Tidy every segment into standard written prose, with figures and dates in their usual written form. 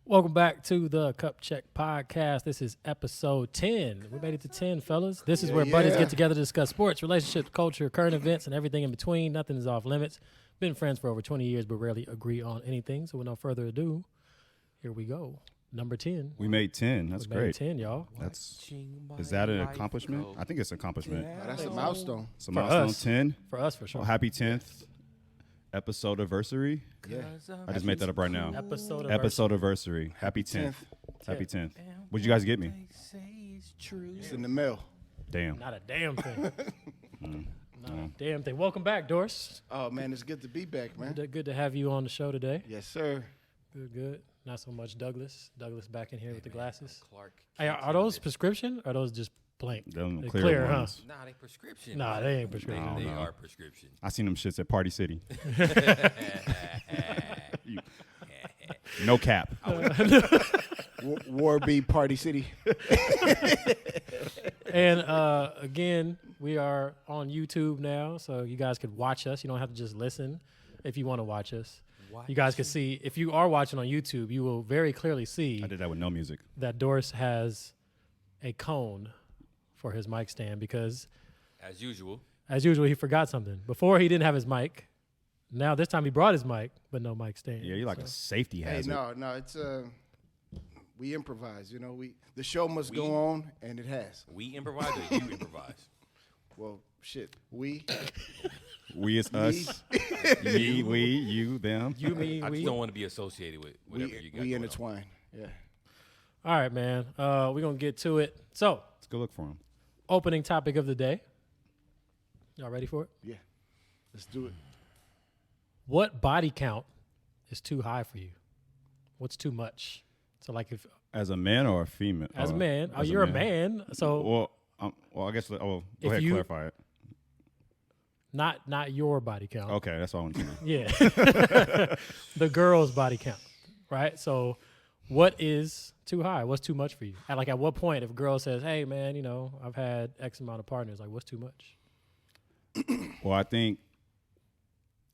Welcome back to the Cup Check Podcast. This is episode 10. We made it to 10, fellas. This is where buddies get together to discuss sports, relationships, culture, current events, and everything in between. Nothing is off limits. Been friends for over 20 years, but rarely agree on anything. So with no further ado, here we go. Number 10. We made 10. That's we great. Made 10, y'all. Is that an accomplishment? I think it's an accomplishment. Yeah, that's a milestone. It's a milestone. Us. 10. For us, for sure. Well, happy 10th episode anniversary. Yeah. I just made that up right now. Episode anniversary. Happy 10th. Happy 10th. What'd you guys get me? It's in the mail. Damn. Not a damn thing. Not a damn thing. Welcome back, Dorse. Oh, man, it's good to be back, man. Good to have you on the show today. Yes, sir. Good. Not so much Douglas. Douglas back in here with the glasses. Clark. Hey, are those prescription or are those just blank? Them They clear huh? ones. Nah, they prescription. Nah, they ain't prescription. They No. are prescription. I seen them shits at Party City. No cap. Warby Party City. And again, we are on YouTube now, so you guys could watch us. You don't have to just listen if you want to watch us. You guys can see, if you are watching on YouTube, you will very clearly see I did that with no music. that Dorse has a cone for his mic stand because, As usual. he forgot something. Before, he didn't have his mic. Now, this time, he brought his mic, but no mic stand. Yeah, you're like a safety Hey, hazard. no, it's we improvise. You know, the show must go on, and it has. We improvise or you improvise? Well, shit, we. We is us. Me, we, you, them. You, me, I we. just don't want to be associated with whatever you got We going on. intertwine. Yeah. All right, man. We're going to get to it. So, Let's go look for him. opening topic of the day. Y'all ready for it? Yeah. Let's do it. What body count is too high for you? What's too much? So, like, if As a man or a female? as a man, you're a man, so Well, I guess. Go If ahead, you- clarify it. not your body count. Okay, that's all I want to know. Yeah, the girl's body count, right? So, what is too high? What's too much for you? At what point, if a girl says, "Hey, man, I've had X amount of partners," like, what's too much? Well, I think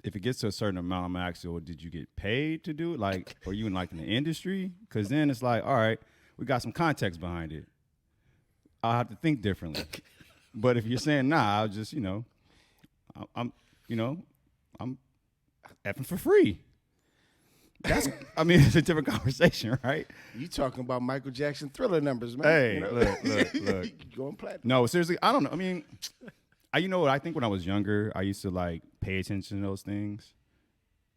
if it gets to a certain amount, I'm asking, well, did you get paid to do it? Like, are you in the industry? Because then it's like, all right, we got some context behind it. I'll have to think differently. But if you're saying, nah, I'll just, I'm effing for free. It's a different conversation, right? You talking about Michael Jackson Thriller numbers, man. Hey, look. Going platinum. No, seriously, I don't know. I mean, I think when I was younger, I used to pay attention to those things,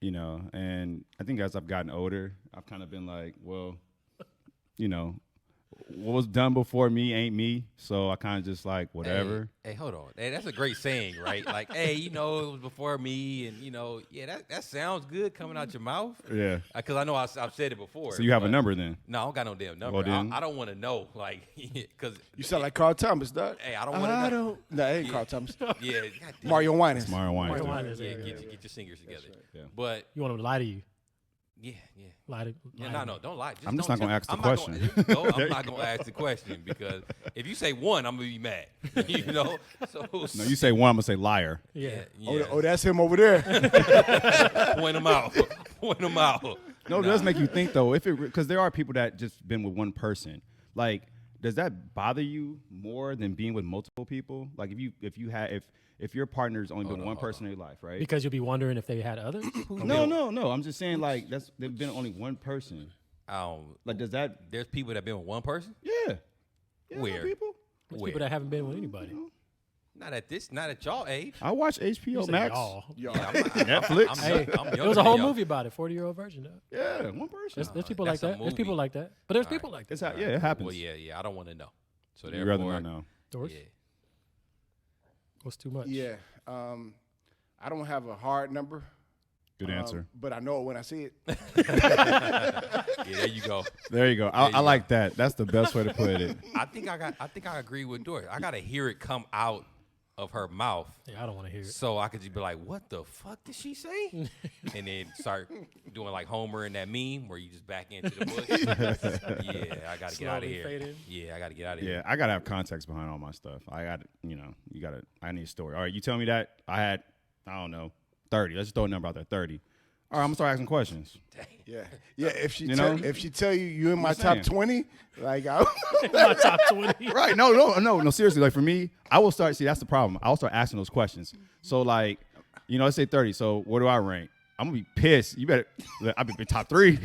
and I think as I've gotten older, I've kind of been like, well, what was done before me ain't me. So I kind of just whatever. Hey, hold on. Hey, that's a great saying, right? Hey, it was before me, and that sounds good coming out your mouth. Yeah. Because I know I've said it before. So you have a number then? No, I don't got no damn number. Well, then. I don't want to know, because You sound like Carl Thomas, dog. hey, I don't want to know. No, it ain't Carl Thomas. Yeah, goddamn. Mario Winans. Mario Wine. Mario Winans. Yeah, Yeah. get your singers together. Yeah. But You want them to lie to you? yeah. Lie to No, don't lie. I'm just don't not gonna tell- ask the I'm not question. I'm not gonna ask the question because if you say one, I'm gonna be mad. So No, you say one, I'm going to say liar. Yeah. Oh, that's him over there. Point them out. Point them out. No, it does make you think, though, because there are people that just been with one person. Does that bother you more than being with multiple people? Like, if your partner's only been one person in your life, right? Because you'll be wondering if they had others. No. I'm just saying, they've been only one person. Does that? There's people that been with one person. Yeah. Where? People. There's Where? people that haven't been with anybody. Not at y'all age. I watch HBO Say Max. y'all. Yeah, I'm Netflix. Hey, I'm there younger was a whole than y'all. movie about it, 40-year-old virgin. Though. Yeah, one person. There's people like that's a that. There's movie. people like that. But there's people like that. It happens. Well, yeah. I don't want to know. So You'd therefore, rather not know. Doors? Yeah. What's too much? Yeah. I don't have a hard number. Good answer. But I know it when I see it. Yeah, there you go. There you go. I like that. That's the best way to put it. I think I agree with Doris. I gotta hear it come out of her mouth. Yeah, I don't want to hear it. So I could just be like, what the fuck did she say? And then start doing like Homer and that meme where you just back into the bush. Yeah, I got to get out of Slowly here. fade in. Yeah, I got to get out of here. Yeah, I gotta have context behind all my stuff. I need a story. All right, you tell me that I don't know, 30. Let's just throw a number out there, 30. All right, I'm gonna start asking questions. Yeah. If she You know? if she tell you in my I'm top saying. 20, like I My top 20. Right? No. Seriously, like for me, I will start. See, that's the problem. I'll start asking those questions. So like, let's say 30. So where do I rank? I'm gonna be pissed. You better. I'll be top 3.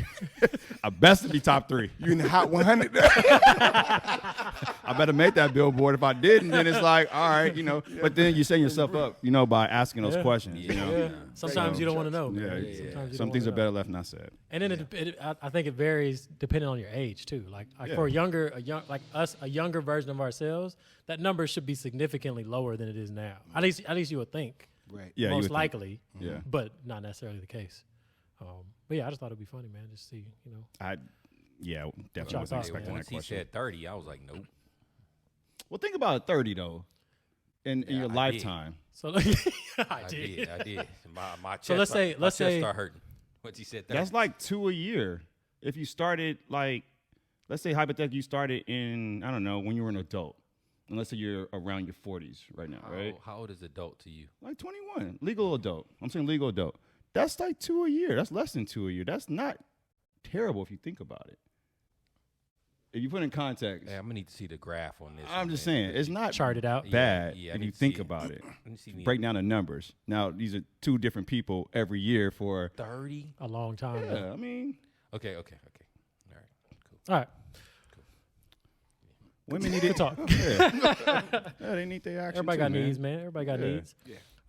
I best to be top 3. you in the hot 100. I better make that billboard. If I didn't, then it's like, all right, But then you're setting yourself up, by asking those questions. Yeah. Sometimes you don't want to know. Yeah. man. Sometimes you Some don't things wanna are know. better left not said. And then I think it varies depending on your age too. Like for a younger version of ourselves, that number should be significantly lower than it is now. At least you would think. Right. Yeah, you would most think. likely. Yeah. But not necessarily the case. But yeah, I just thought it'd be funny, man. Just see, Definitely y'all wasn't thought, expecting that Once he question. said 30, I was like, nope. Well, think about 30 though, in your I did. lifetime. So I did. I did. My chest, So let's say- my chest start hurting. Once he said 30. That's like 2 a year. If you started let's say hypothetically you started in, I don't know, when you were an adult. And let's say you're around your 40s right now, right? How old is adult to you? Like 21, legal adult. I'm saying legal adult. That's like 2 a year. That's less than 2 a year. That's not terrible if you think about it. If you put in context, Hey, I'm gonna need to see the graph on this. I'm one, just man. saying it's not Chart it out. bad Yeah, I if need you to think see it. about it. Let me see the Break down the numbers. Now these are 2 different people every year for. 30. A long time. Yeah, though. I mean, Okay. All right. Cool. All right. women need Good it. talk. Yeah, they need their action. Everybody too, got man. needs, man. Everybody got Yeah. needs.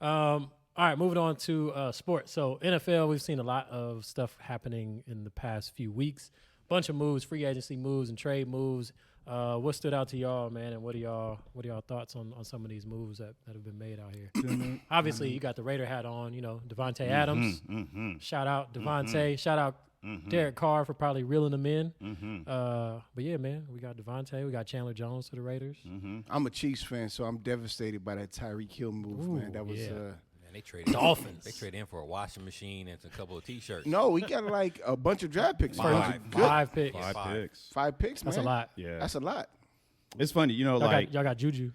All right, moving on to sports. So NFL, we've seen a lot of stuff happening in the past few weeks. Bunch of moves, free agency moves and trade moves. What stood out to y'all, man? And what are y'all thoughts on some of these moves that have been made out here? Obviously, you got the Raider hat on. Devontae Adams. Shout out Devontae. Shout out Derek Carr for probably reeling them in. But yeah, man, we got Devontae. We got Chandler Jones to the Raiders. I'm a Chiefs fan, so I'm devastated by that Tyreek Hill move, man. Ooh, That was yeah. Man, they traded Dolphins. They traded in for a washing machine and a couple of T-shirts. no, we got like a bunch of draft picks. Five. Good. 5 picks. Yeah. 5 picks. 5 picks, man. That's a lot. Yeah, That's a lot. it's funny, Y'all got Juju.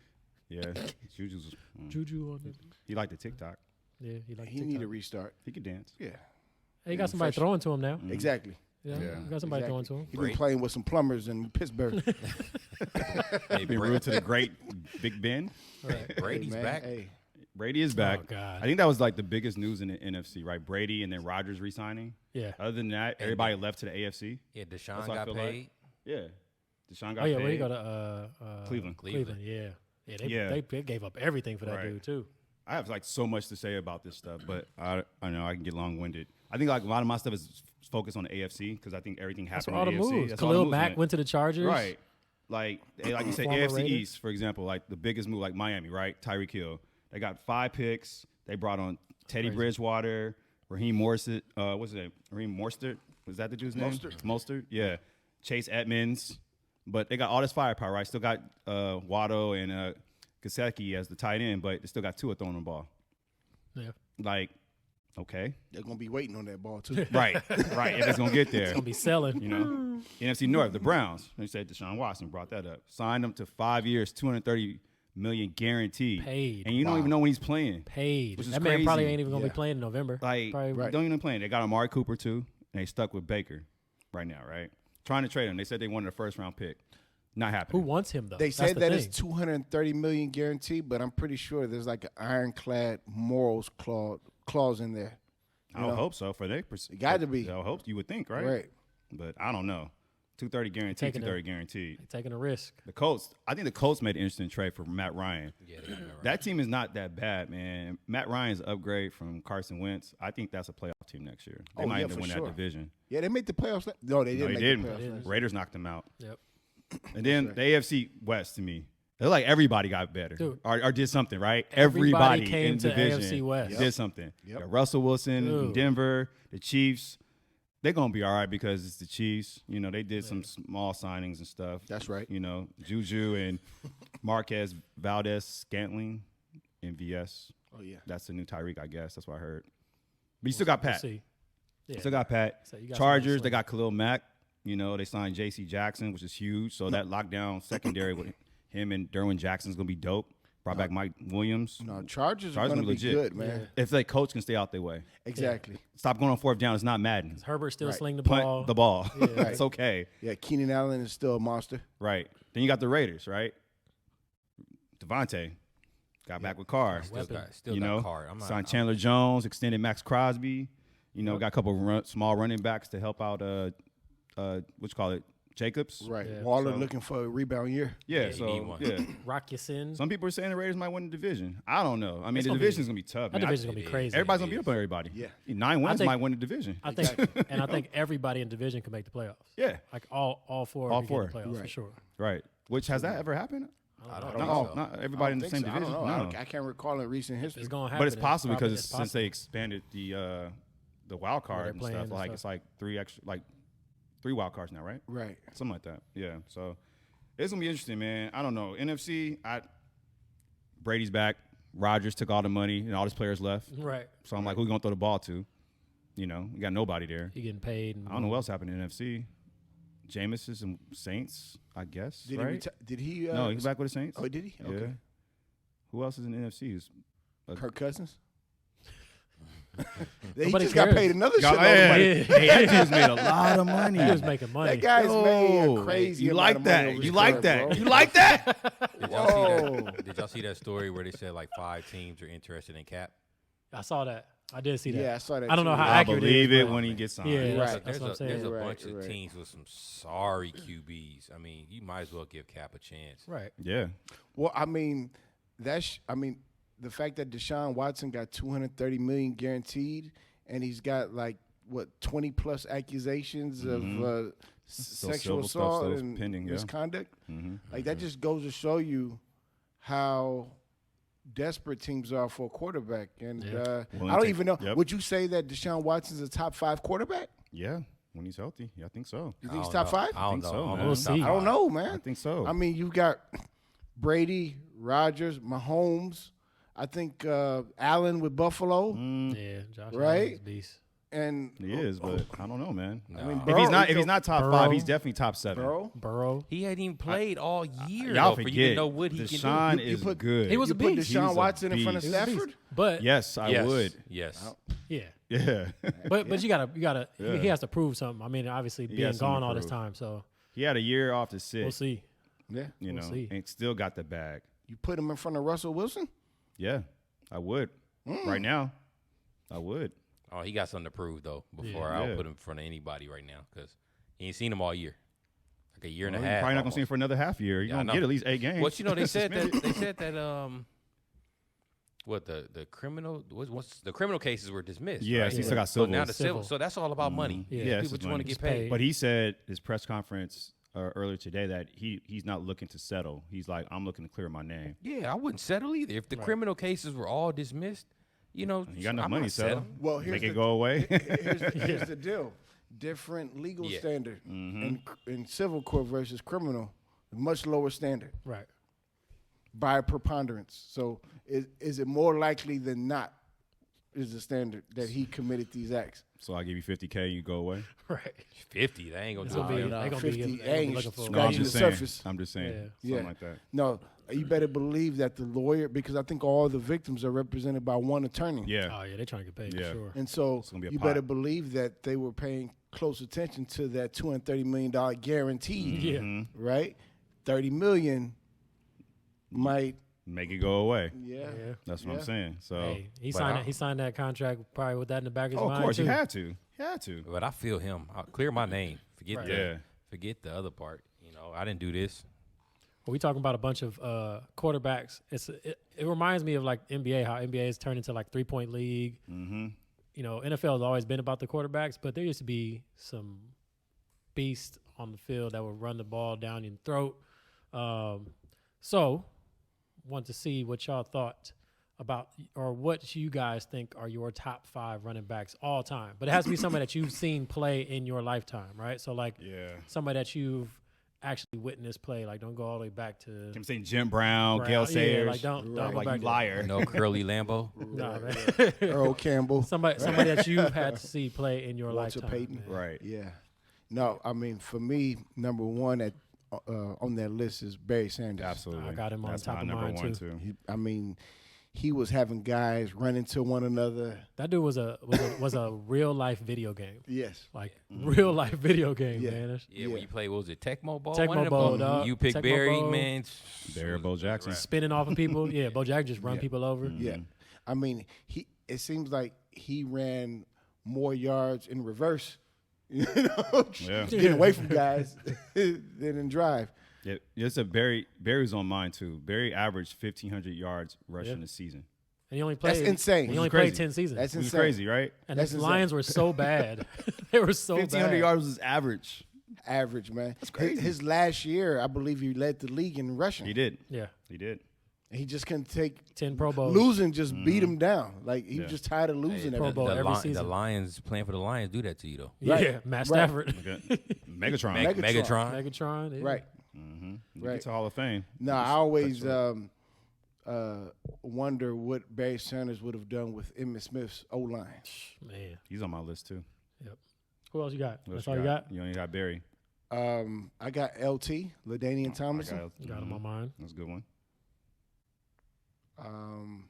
Yeah, Juju's. Juju on it. He liked the TikTok. Yeah, he like He need a restart. He could dance. Yeah, Hey, he got somebody fresh. throwing to him now. exactly. Yeah, Yeah. he got somebody Exactly. throwing to him. He been playing with some plumbers in Pittsburgh. Hey, Been rude to the great Big Ben. Brady's Hey, man, back. Hey. Brady is back. Oh, God. I think that was like the biggest news in the NFC, right? Brady and then Rodgers re-signing. Yeah. Other than that, everybody left to the AFC. Yeah, Deshaun That's what I got feel like. paid. Yeah. Deshaun got Oh yeah, paid. where you go to Cleveland. Cleveland, yeah. Yeah. They gave up everything for that Right. dude too. I have like so much to say about this stuff, but I know I can get long-winded. I think like a lot of my stuff is focused on the AFC because I think everything That's happened all the in the AFC. moves. That's all the Khalil moves, Mack man. went to the Chargers. Right. Like you said, Former AFC Raiders. East, for example, like the biggest move, like Miami, right? Tyreek Hill. They got 5 picks. They brought on Teddy Crazy. Bridgewater, Raheem Mostert. What's his name? Raheem Mostert. Was that the dude's name? Mostert. Yeah. Chase Edmonds. But they got all this firepower, right? Still got Waddle and Gesicki as the tight end, but they still got Tua throwing the ball. Yeah. Like, okay. They're gonna be waiting on that ball too. Right. Right. If it's going to get there. Gonna be selling. NFC North, the Browns. They said Deshaun Watson brought that up. Signed him to 5 years, $230 million guaranteed. Paid. And you don't even know when he's playing. Paid. Which is That man probably crazy. ain't even gonna be Yeah. playing in November. Like, Probably- Right. don't even play. They got Amari Cooper too, and they stuck with Baker right now, right? Trying to trade him. They said they wanted a first-round pick. Not Who happening. wants him though? They That's said the that thing. it's $230 million guaranteed, but I'm pretty sure there's like an ironclad morals clause in there. I would hope so for their It got to be. I would hope you would think, right? Right. But I don't know. 230 guaranteed, Taking a- 230 guaranteed. They taking a risk. The Colts, I think the Colts made an interesting trade for Matt Ryan. Yeah, they got that right. That team is not that bad, man. Matt Ryan's an upgrade from Carson Wentz. I think that's a playoff team next year. They Oh, might yeah, even for win sure. that division. Yeah, they made the playoffs. No, they No, didn't they make didn't. the playoffs. last year. Raiders knocked them out. Yep. And then right. the AFC West to me, they're like everybody got better Dude. or did something, right? Everybody Everybody came in to division AFC West. did something. Yep. Got Russell Wilson, in Dude. Denver, the Chiefs. They're gonna be all right because it's the Chiefs. You know, they did some small signings and stuff. That's right. You know, Juju and Marquez Valdez Scantling in VS. Oh yeah. That's the new Tyreek, I guess. That's what I heard. But you still got We'll Pat. see. Yeah. Still got Pat. So you got Chargers, somebody they got Khalil Mack. You know, they signed J.C. Jackson, which is huge. So that lockdown secondary with him and Derwin Jackson's going to be dope. Brought back Mike Williams. No, Chargers are Chargers going to be legit. good, man. If they coach can stay out their way. Exactly. Stop going on fourth down. It's not Madden. Herbert still Right. sling the Punt ball. the ball. Yeah. It's okay. Yeah, Keenan Allen is still a monster. Right. Then you got the Raiders, right? Devontae got back with Carr. Still got Carr. Signed Chandler Jones, extended Max Crosby. Got a couple of small running backs to help out. What you call it? Jacobs. Right. Yeah. Waller So- looking for a rebound year. Yeah. you So need one. yeah. Rock your sin. Some people are saying the Raiders might win the division. I don't know. I mean, It's the gonna be- division's gonna be tough. That Man. division's gonna be It is. crazy. Everybody's gonna beat up on everybody. Yeah. 9 wins think- might win the division. I think everybody in division can make the playoffs. Yeah. Like all four. All can four. get in the playoffs for Right. sure. Right. Which has that ever happened? I don't No, know. not I everybody in don't the same think so. division. I don't know. No. I can't recall in recent history. It's gonna happen. But it's possible probably- because it's since they possible. expanded the wild they're card and playing stuff, and like stuff. it's like three wild cards now, right? Right. Something like that. Yeah. So it's gonna be interesting, man. I don't know. NFC, Brady's back. Rodgers took all the money and all his players left. Right. So I'm like, who you gonna throw the ball to? We got nobody there. He getting paid. And I don't know what else happened in NFC. Jameis and Saints, I guess. Did right? he? Did he? No, he's back with the Saints. Oh, did he? Yeah. Okay. Who else is in the NFC? Who's Kirk Cousins. he Nobody just got cares. paid another Got- shitload of yeah. money. Hey, that dude's made a lot of money. He was making money. That guy's made a crazy. You amount like of money that? over You his like career, that? bro. You like that? Did y'all see that story where they said like 5 teams are interested in Cap? I saw that. I did see that. Yeah, I saw that. I don't know too. how I accurate it believe is, it but- when he gets signed. Yeah, Right. that's There's what I'm saying. a Right, bunch of right. teams with some sorry QBs. I mean, you might as well give Cap a chance. Right. Yeah. Well, I mean, the fact that Deshaun Watson got $230 million guaranteed, and he's got like 20 plus accusations of sexual civil stuff assault still and pending, yeah. misconduct. Mm-hmm. Like that just goes to show you how desperate teams are for a quarterback. And Yeah. Willing I don't to- even know. yep. Would you say that Deshaun Watson's a top 5 quarterback? Yeah. When he's healthy. Yeah, I think so. You think he's I top don't know. 5? I don't think know. so, I don't man. know. We'll Top see. I don't five. know, I man. think so. I mean, you've got Brady, Rodgers, Mahomes. I think Allen with Buffalo, Yeah. Josh Right? Allen's a beast. and he is, but I don't know, man. I mean, If he's Burrow, not top Burrow. 5, he's definitely top 7. Burrow. He hadn't even played all year Y'all though, for you forget. to know what he Deshaun can do. is put- good. He was You a put beast. Deshaun He's a Watson in front of beast. Stafford. But Yes, I Yes. would. Yes. yeah. Yeah. But you gotta Yeah. he has to prove something. I mean, obviously being has something gone to all this prove. time, so He had a year off to sit. we'll see. Yeah, You We'll know, see. and still got the bag. you put him in front of Russell Wilson. Yeah, I would. Right now, I would. Oh, he got something to prove though. Before Yeah. I would put him in front of anybody right now because he ain't seen him all year, like a year and Well, a you're half. probably not gonna see him almost. for another half year. You're Yeah, I gonna know. get at least 8 games. Well, you know, they said Suspended. that what the criminal what's the criminal cases were dismissed. Yes, right? he still got So now civils. the Civil. so that's all about money. Yeah. Yeah, People it's just just want to money. get Just paid. But he said his press conference earlier today that he's not looking to settle. He's like, I'm looking to clear my name. Yeah, I wouldn't settle either. If the criminal cases were all dismissed, you know, You got enough I'm money, not settle. settling. Well, here's Make the, it go away. here's the deal: different legal Yeah. standard Mm-hmm. in civil court versus criminal, much lower standard Right. by preponderance. So, is it more likely than not? Is the standard that he committed these acts? So I give you $50K, you go away. Right. 50, they ain't gonna It's do gonna be, it. nah, they gonna 50 be, they gonna be ain't looking for No, I'm Scratching just the saying. surface. I'm just saying. Yeah. Something Yeah. like that. No, you better believe that the lawyer, because I think all the victims are represented by one attorney. Yeah. Oh yeah, they're trying to get paid Yeah. for sure. And so It's gonna be a you pot. better believe that they were paying close attention to that $230 million guaranteed, Yeah. Mm-hmm. right? $30 million might, Make it go away. yeah. Yeah. That's what Yeah. I'm saying. So, Hey, he But signed I- he signed that contract probably with that in the back of his oh, mind of course, too. you had to. You had to. But I feel him. I'll clear my name. Forget Right. Yeah. forget the other part. You know, I didn't do this. Well, we talking about a bunch of quarterbacks. It reminds me of like NBA, how NBA has turned into like 3-point league. Mm-hmm. You know, NFL has always been about the quarterbacks, but there used to be some beasts on the field that would run the ball down your throat. So, want to see what y'all thought about, or what you guys think are your top 5 running backs all time. But it has to be somebody that you've seen play in your lifetime, right? So, like Yeah. somebody that you've actually witnessed play. Like, don't go all the way back to I'm saying Jim Brown, Gail Yeah, Sayers. like don't go like back you to- liar. No Curly Lambo. Nah, man. Earl Campbell, somebody that you've had to see play in your Walter lifetime. Payton. man. Right. yeah. No, I mean, for me, number one on that list is Barry Sanders. Absolutely. I got him on That's top my of number mine, one too. I mean, he was having guys run into one another. That dude was a real life video game. Yes. Like real life video game, Yeah. man. That's- Yeah, when you play, what was it, Tecmo Bowl? Tecmo One of them Bowl, games. dog. You pick Tecmo Barry, Bowl. man. Barry Bo Jackson. Spinning off of people. Yeah, Bo Jack just run people over. Yeah. I mean, it seems like he ran more yards in reverse, you know, Yeah. getting away from guys than in drive. Yeah, it's a Barry's on mine too. Barry averaged 1,500 yards rushing Yeah. a season. And he only played. That's insane. He only Which is played crazy. 10 seasons. That's It's insane. crazy, right? and that's his insane. Lions were so bad. They were so 1,500 bad. yards was average. Average, man. That's crazy. His last year, I believe he led the league in rushing. He did. Yeah, He did. He just couldn't take 10 Pro Bowls. losing. Just beat him down. Like he Yeah. was just tired of losing. Pro every Bowl every The season. Lions, playing for the Lions, do that to you, though. Yeah, Right. Matt Right. Stafford. Okay. Megatron. Megatron. Megatron. Megatron. Yeah. Right. You Right. get to Hall of Fame. No, I always wonder what Barry Sanders would have done with Emmitt Smith's O line. Man. He's on my list too. Yep. Who else you got? What That's else all you got? You only got Barry. I got LT, LaDainian Tomlinson. You got him on mine. That's a good one. Um,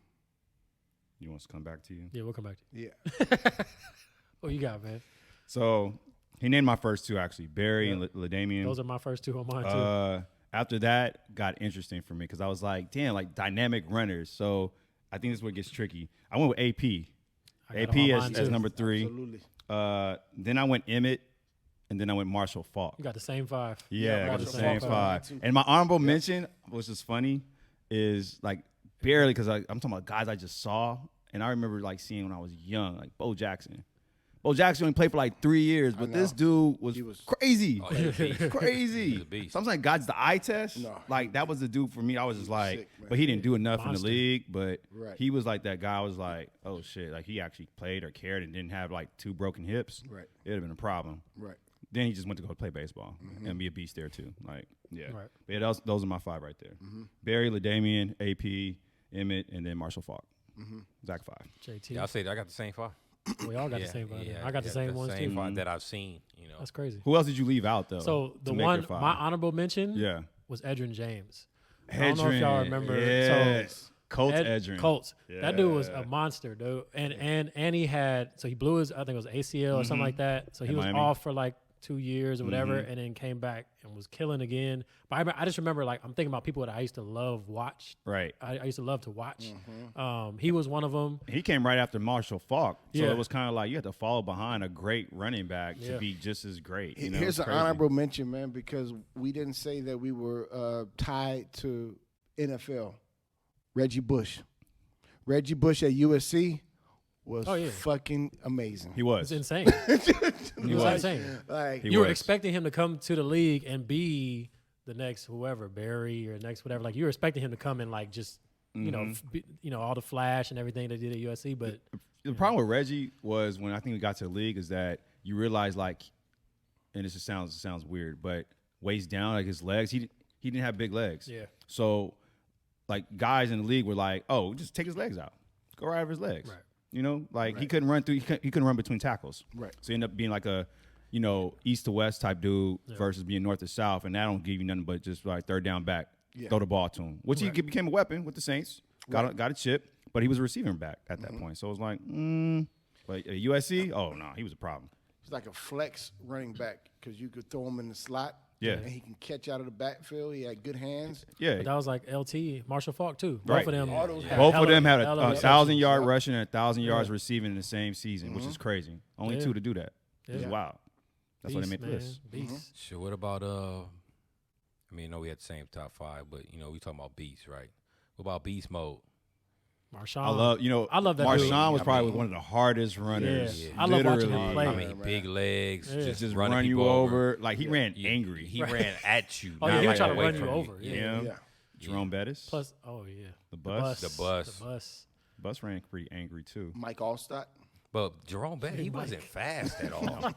You want us to come back to you? Yeah, we'll come back to yeah. you. What you got, man? So he named my first two actually, Barry and LaDainian. Those are my first two on mine, too. After that, got interesting for me because I was like, damn, like dynamic runners. So I think this is where it gets tricky. I went with AP. I got AP him on as, mine, as too. number 3. Absolutely. Then I went Emmett, and then I went Marshall Faulk. You got the same 5. Yeah, I got the Marshall same Faulk. 5. Too. And my honorable mention, which is funny, is like barely because I'm talking about guys I just saw, and I remember like seeing when I was young, like Bo Jackson. Bo Jackson only played for like 3 years, but this dude was, crazy. Oh, he's a beast. Crazy. He's a beast. So I'm saying, God's the eye test. No. Like that was the dude for me. I was just like, sick, man. but he didn't do enough in Monster. the league. But Right. he was like that guy. I was like, oh shit, like he actually played or cared and didn't have like 2 broken hips. Right. It'd have been a problem. Right. Then he just went to go play baseball and be a beast there too. Like, yeah. Right. But yeah, those are my 5 right there. Barry, LaDainian, AP, Emmett, and then Marshall Faulk. Zach 5. JT. Yeah, I'll say that I got the same 5. We all got the same 5. I got the same ones, same too. 5 that I've seen. You know, That's crazy. Who else did you leave out though? So to the make one, your 5? my honorable mention Yeah. was Edgerrin James. I don't know if y'all remember. Yes. Colts Ed- Edgerrin. Colts. That dude was Yeah. a monster, dude. And he had, so he blew his, I think it was ACL or something like that. So he In was Miami. off for like 2 years or whatever, and then came back and was killing again. But I just remember, like, I'm thinking about people that I used to watch. Right. I used to love to watch. He was one of them. He came right after Marshall Faulk. So Yeah. it was kind of like you had to follow behind a great running back Yeah. to be just as great. You know, Here's it's an crazy. honorable mention, man, because we didn't say that we were tied to NFL. Reggie Bush. Reggie Bush at USC was fucking amazing. He It's was. insane. He was was. insane. Like, He You were was. expecting him to come to the league and be the next whoever, Barry or next whatever. Like you were expecting him to come and like just all the flash and everything they did at USC. But The problem with Reggie was when I think we got to the league is that you realize like, and this just sounds weird, but waist down, like his legs, he didn't have big legs. Yeah. So like guys in the league were like, oh, just take his legs out, go right over his legs. Right. You know, like he couldn't run through, he couldn't run between tackles. Right. So he ended up being like a, east to west type dude versus being north to south, and that don't give you nothing but just like third down back, throw the ball to him, which he became a weapon with the Saints. Got a chip, but he was a receiving back at that point. So it was like, but at USC, oh no, he was a problem. He's like a flex running back because you could throw him in the slot. Yeah. And he can catch out of the backfield. He had good hands. Yeah, that was like LT, Marshall Faulk too. Right. Both of them. All those had both hella- of them had hella a receptions. 1,000-yard rushing and 1,000 yards receiving in the same season, which is crazy. Only Yeah. 2 to do that. It's Yeah. wild. That's why they made Beast, the list. man. Beast. Sure. What about I mean, I know we had the same top 5, but we talking about beast, right? What about beast mode? Marshawn. I love that dude. Marshawn was I probably mean, one of the hardest runners. Yeah. I love watching him Literally. play. I mean, big legs, Yeah. Just running run you people over. Like he ran Yeah, angry. He ran at you. Oh, not yeah, he like tried to away run you from over. Yeah. Yeah. Jerome Bettis. Plus, oh yeah, The bus. The bus. The bus. Bus ran pretty angry too. Mike Allstott. But Jerome Bettis, he wasn't fast at all.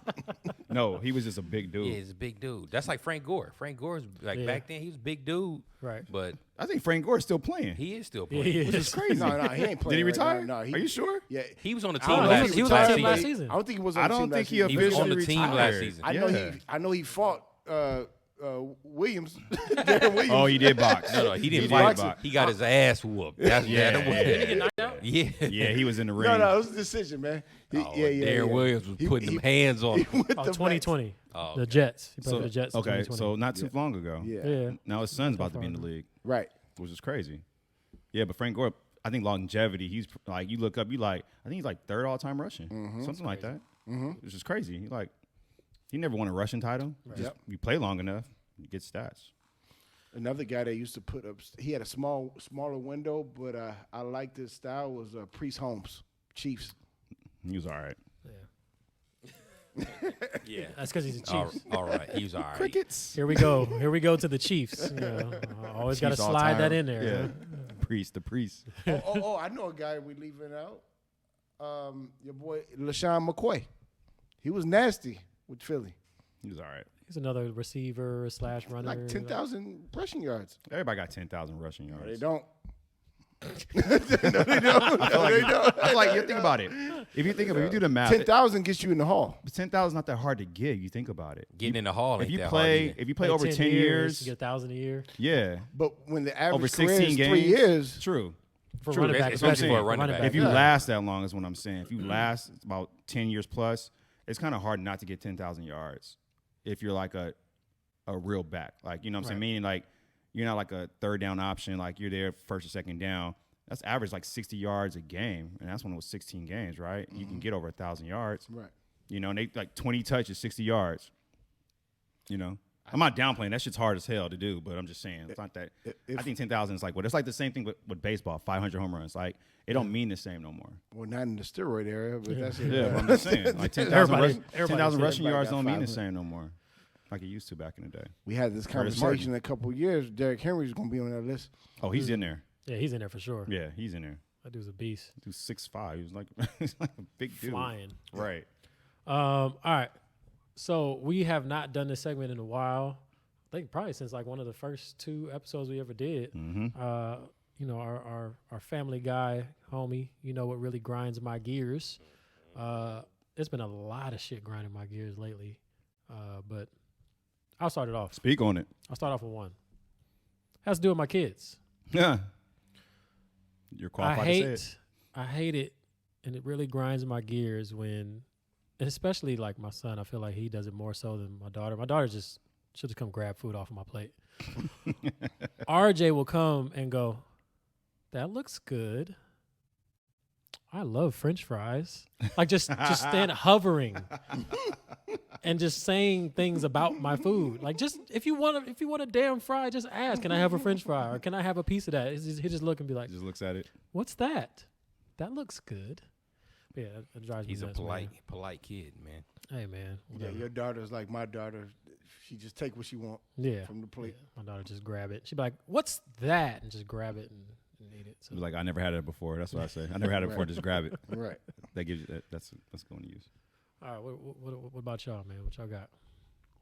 No, he was just a big dude. Yeah, he's a big dude. That's like Frank Gore. Frank Gore's like Yeah. back then, he was a big dude. Right. But I think Frank Gore's still playing. he is still Yeah, playing. he Which is is. crazy. No, he ain't Did playing. he right retire? now. No, Are you sure? Yeah. He was on the I team don't know. last He was last on the team season. last season. I don't think he was on I the don't team think last he season. He was on officially the team retired. last season. I know he. I know he fought Williams. Williams. Darren Williams. Oh, he did box. No, he didn't did fight. box. He got his ass whooped. That's Yeah, that was- yeah. Did he get knocked out? yeah. Yeah, he was in the ring. No, it was a decision, man. Darren Williams was putting them hands on him. Oh, 2020. Oh, The okay. Jets. He played So, for the Jets. in okay, 2020. so not too long ago. Yeah. yeah. Now his son's about to be in the league, Right. which is crazy. Yeah, but Frank Gore, I think longevity, he's like, you look up, you like, I think he's like third all-time rushing, something like that, which is crazy. He never won a rushing title. Just Yep. you play long enough, you get stats. Another guy that used to put up, he had a smaller window, but I liked his style, was Priest Holmes, Chiefs. He was all right. Yeah. That's because he's a Chiefs. All right. He was all right. Crickets. Here we go. Here we go to the Chiefs. You know, always got to Chiefs all slide that time. in there. Yeah. Huh? The priest. I know a guy we leaving out. Your boy LaShawn McCoy. He was nasty with Philly. He was all right. He's another receiver / runner. Like 10,000 rushing yards. Everybody got 10,000 rushing yards. They don't. I feel like you think about it. If you think about it, if you do the math, 10,000 gets you in the hall. 10,000 is not that hard to get. You think about it. Getting in the hall If ain't you that play, hard either. if you play Like over 10 years, you get 1,000 a year yeah, But when the average over career 16 is games, 3 years, True. for True, running back. especially especially for a running back. If you Yeah. last that long, is what I'm saying. If you last about 10 years plus, it's kind of hard not to get 10,000 yards. If you're like a real back, like you know what I'm saying, meaning like you're not like a third down option, like you're there first or second down. That's average like 60 yards a game, and that's when it was 16 games, right? You can get over 1,000 yards, right? you know, and they like 20 touches, 60 yards. You know, I'm not downplaying that shit's hard as hell to do, but I'm just saying it's not that. I think 10,000 is like what it's like the same thing with baseball, 500 home runs. Like it don't mean the same no more. Well, not in the steroid era, but that's it. Yeah, but I'm just saying like 10,000 Everybody rushing said yards everybody don't got mean the 500. same no more, like it used to back in the day. We had this Curtis conversation Martin. in a couple years. Derrick Henry's going to be on that list. Oh, he's in there. Yeah, he's in there for sure. Yeah, he's in there. That dude's a beast. Dude, 6'5". He was like, he's like a big dude. Flying. Right. All right. So we have not done this segment in a while. I think probably since like one of the first 2 episodes we ever did. You know, our Family Guy homie, you know what really grinds my gears. There's been a lot of shit grinding my gears lately. But I'll start it off. Speak on it. I'll start off with one. Has to do with my kids. Yeah. You're qualified to say it. I hate it, and it really grinds my gears when, and especially like my son, I feel like he does it more so than my daughter. My daughter she'll just come grab food off of my plate. RJ will come and go, that looks good. I love French fries. Like just stand hovering and just saying things about my food. Like just if you want a damn fry, just ask, can I have a French fry or can I have a piece of that? He just look and be like, He just looks at it. what's that? That looks good. But yeah, that drives me He's a nuts, polite kid, man. man. Hey man, Yeah, whatever. your daughter's like my daughter. She just take what she want Yeah. from the plate. My daughter just grab it. She'd be like, what's that? And just grab it and eat it. So He's like, I never had it before. That's what I say. I never had it before. Just grab it. Right. That gives you that's going to use. all right, what about y'all, man? What y'all got?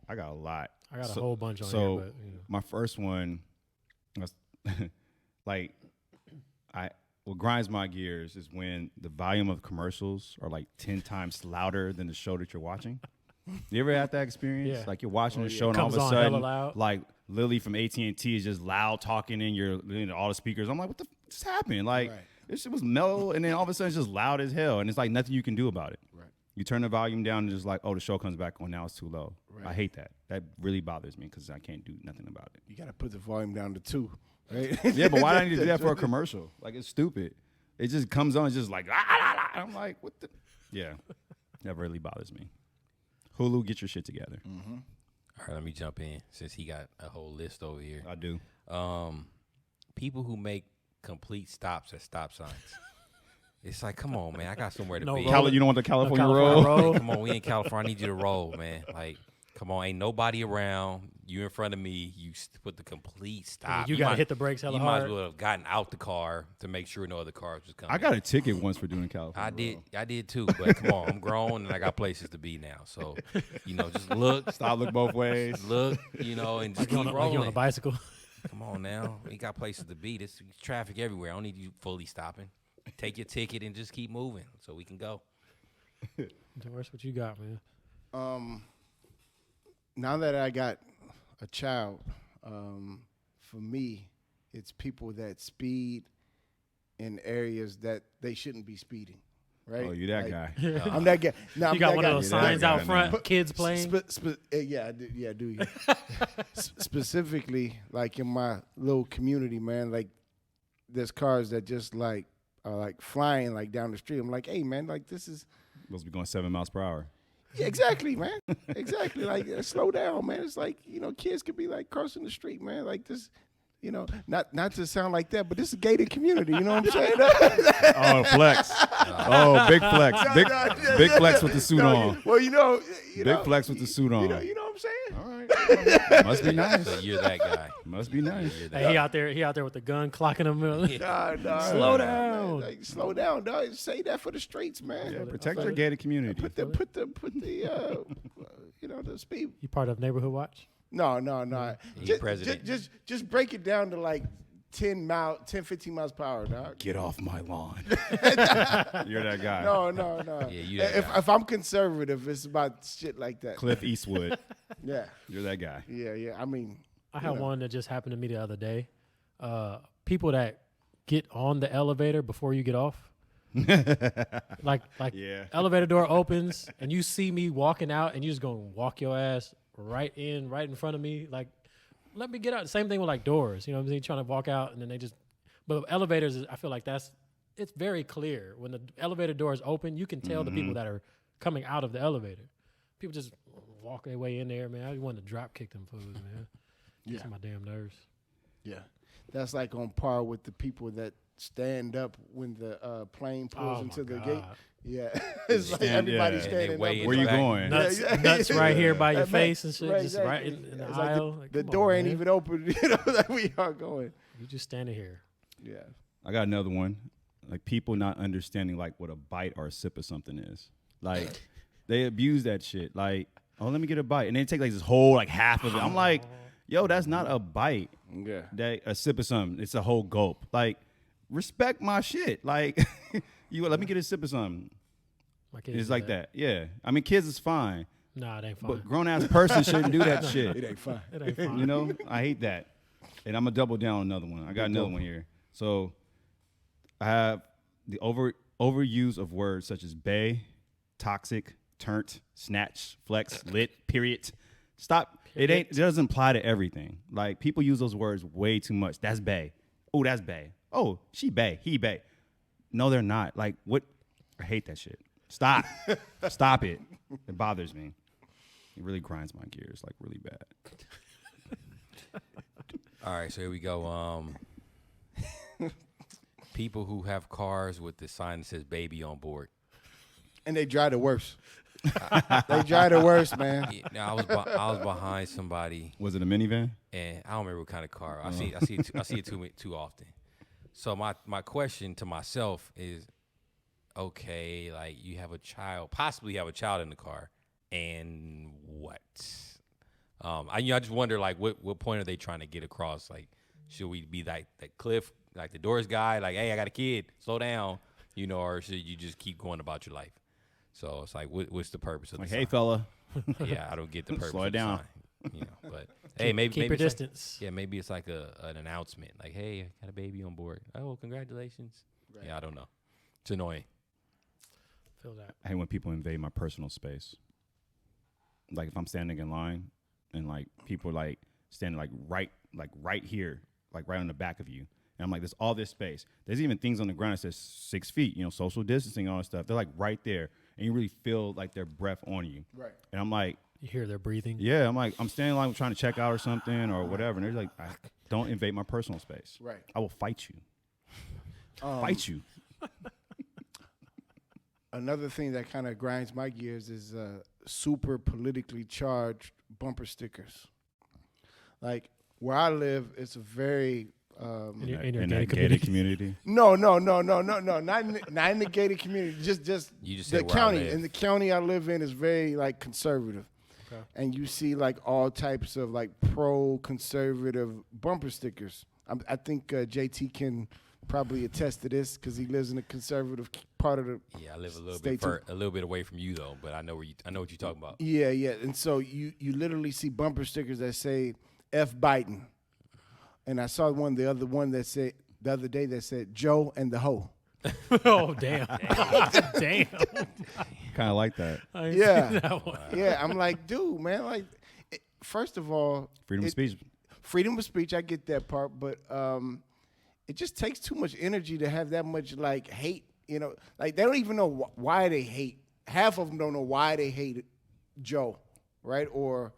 I got a lot. I got So- a whole bunch on so here, but you know. my first one, was like, what grinds my gears is when the volume of commercials are like 10 times louder than the show that you're watching. You ever had that experience? Yeah. Like you're watching the show and Comes all of on a hella sudden, loud. like Lily from AT&T is just loud talking in your, all the speakers. I'm like, what the just happened? Like Right. this shit was mellow, and then all of a sudden it's just loud as hell, and it's like nothing you can do about it. Right. You turn the volume down and just like, oh, the show comes back on. Now it's too low. Right. I hate that. That really bothers me because I can't do nothing about it. You got to put the volume down to 2. Right. Yeah, but why do I need to do that for a commercial? Like, it's stupid. It just comes on, it's just like, I'm like, what the? Yeah, that really bothers me. Hulu, get your shit together. All right, let me jump in since he got a whole list over here. I do. People who make complete stops at stop signs. It's like, come on, man. I got somewhere to No be. roll. You don't want the California California roll? roll. Come on, we in California. I need you to roll, man. Like, come on, ain't nobody around. You in front of me. You put the complete stop. You got to might- hit the brakes hella You might hard. as well have gotten out the car to make sure no other cars was coming. I got a ticket once for doing California. I did too, but come on, I'm grown and I got places to be now. So, just look, Stop, look both ways. look, and just Like you keep on rolling. a bicycle. Come on now, we got places to be. There's traffic everywhere. I don't need you fully stopping. Take your ticket and just keep moving so we can go. Dorse, what you got, man? Now that I got a child, for me, it's people that speed in areas that they shouldn't be speeding. Right? Oh, you that guy? I'm that guy. No, You I'm got that one guy. of those Yeah, that signs guy out now. front, kids playing. Yeah, do you? Specifically, like in my little community, man, like there's cars that just like are like flying like down the street. I'm like, hey, man, like this is Supposed to be going 7 miles per hour. yeah, exactly, man, exactly. Like slow down, man. It's like kids could be like crossing the street, man, like this. Not to sound like that, but this is a gated community. You know what I'm saying? Oh, flex. Oh, big flex. Big flex with the suit on. Well, Big flex with the suit on. You know what I'm saying? All right. Must be nice. So you're that guy. Must be nice. You're that Hey, he out there with the gun, clocking him. Nah, Slow man, down. like, slow down, dog. Say that for the streets, man. Yeah, protect your gated community. Put the the speed. You part of Neighborhood Watch? No. He's president. Just break it down to like 10, 15 miles per hour, dog. Get off my lawn. You're that guy. No. Yeah, you that guy. If I'm conservative, it's about shit like that. Cliff Eastwood. Yeah. You're that guy. Yeah. I mean, I had one that just happened to me the other day. People that get on the elevator before you get off. like Yeah. elevator door opens and you see me walking out and you just gonna walk your ass right in front of me. Like, let me get out. Same thing with like doors. You know what I'm saying? Trying to walk out and then they just. But elevators, I feel like it's very clear when the elevator door is open. You can tell the people that are coming out of the elevator. People just walk their way in there, man. I just wanted to drop kick them fools, man. Gets on my damn nerves. yeah. That's like on par with the people that stand up when the plane pulls Oh, into my the God. gate. Yeah. It's like Stand- everybody yeah. And they standing weigh up. in Where you back. going? Nuts right here by your Right, face and shit, right, just exactly. right in the It's like aisle. the Like, come door on, ain't man. even open. Like we are going. You just standing here. Yeah. I got another one. Like people not understanding like what a bite or a sip of something is. Like they abuse that shit. Like, oh, let me get a bite, and they take like this whole like half of it. I'm like, yo, that's not a bite. Yeah. That a sip of something. It's a whole gulp. Like, respect my shit. Like, you let me get a sip of something. My kids It's do like that. Yeah. I mean, kids is fine, Nah, it ain't fun. but grown ass person shouldn't do that It shit. ain't fun. It ain't fun. You know, I hate that. And I'm gonna double down on another one. I got another one here. So I have the overuse of words such as bay, toxic, turnt, snatch, flex, lit, period. Stop. It doesn't apply to everything. Like people use those words way too much. That's bay. Oh, that's bay. Oh, she bay. He bay. No, they're not. Like what? I hate that shit. Stop. Stop it. It bothers me. It really grinds my gears like really bad. All right, so here we go. People who have cars with the sign that says "baby" on board. And they drive the worst. They drive the worst, man. Yeah, now, I was behind somebody, Was it a minivan? and I don't remember what kind of car. I see it too often. So my question to myself is, okay, like you have a child, possibly have a child in the car, and what? I just wonder, like, what point are they trying to get across? Like, should we be like that Cliff, like the Dorse guy, like, hey, I got a kid, slow down, or should you just keep going about your life? So it's like, what's the purpose of Like, the hey, sign? fella. Yeah, I don't get the purpose. Slow of it the down. sign, but hey, maybe keep your it's like- distance. yeah, maybe it's like an announcement, like, hey, I got a baby on board. Oh, congratulations. Right. Yeah, I don't know. It's annoying. Feel that. I hate when people invade my personal space. Like if I'm standing in line and like people like standing like right here, like right on the back of you. And I'm like, there's all this space. There's even things on the ground that says 6 feet, social distancing, all that stuff. They're like right there. And you really feel like their breath on you. Right. And I'm like, You hear their breathing. yeah, I'm standing in line trying to check out or something or whatever. And they're like, don't invade my personal space. Right. I will fight you. Fight you. Another thing that kind of grinds my gears is super politically charged bumper stickers. Like where I live, it's a very In your in gated that gated community. no, not in the gated community. Just You just the said where I county. live. In the county I live in is very like conservative, Okay. and you see like all types of like pro-conservative bumper stickers. I think JT can probably attest to this because he lives in a conservative part of the. Yeah, I live a little Stay bit a little bit away from you though, but I know what you're talking about. Yeah, and so you literally see bumper stickers that say "F Biden," and I saw the other day that said Joe and the hoe. Oh, damn. Damn. Kind of like that. I ain't Yeah. seen that one. Yeah, I'm like, dude, man, like, first of all, Freedom of speech. freedom of speech, I get that part, but it just takes too much energy to have that much like hate. You know, like they don't even know why they hate. Half of them don't know why they hate Joe, right? Or,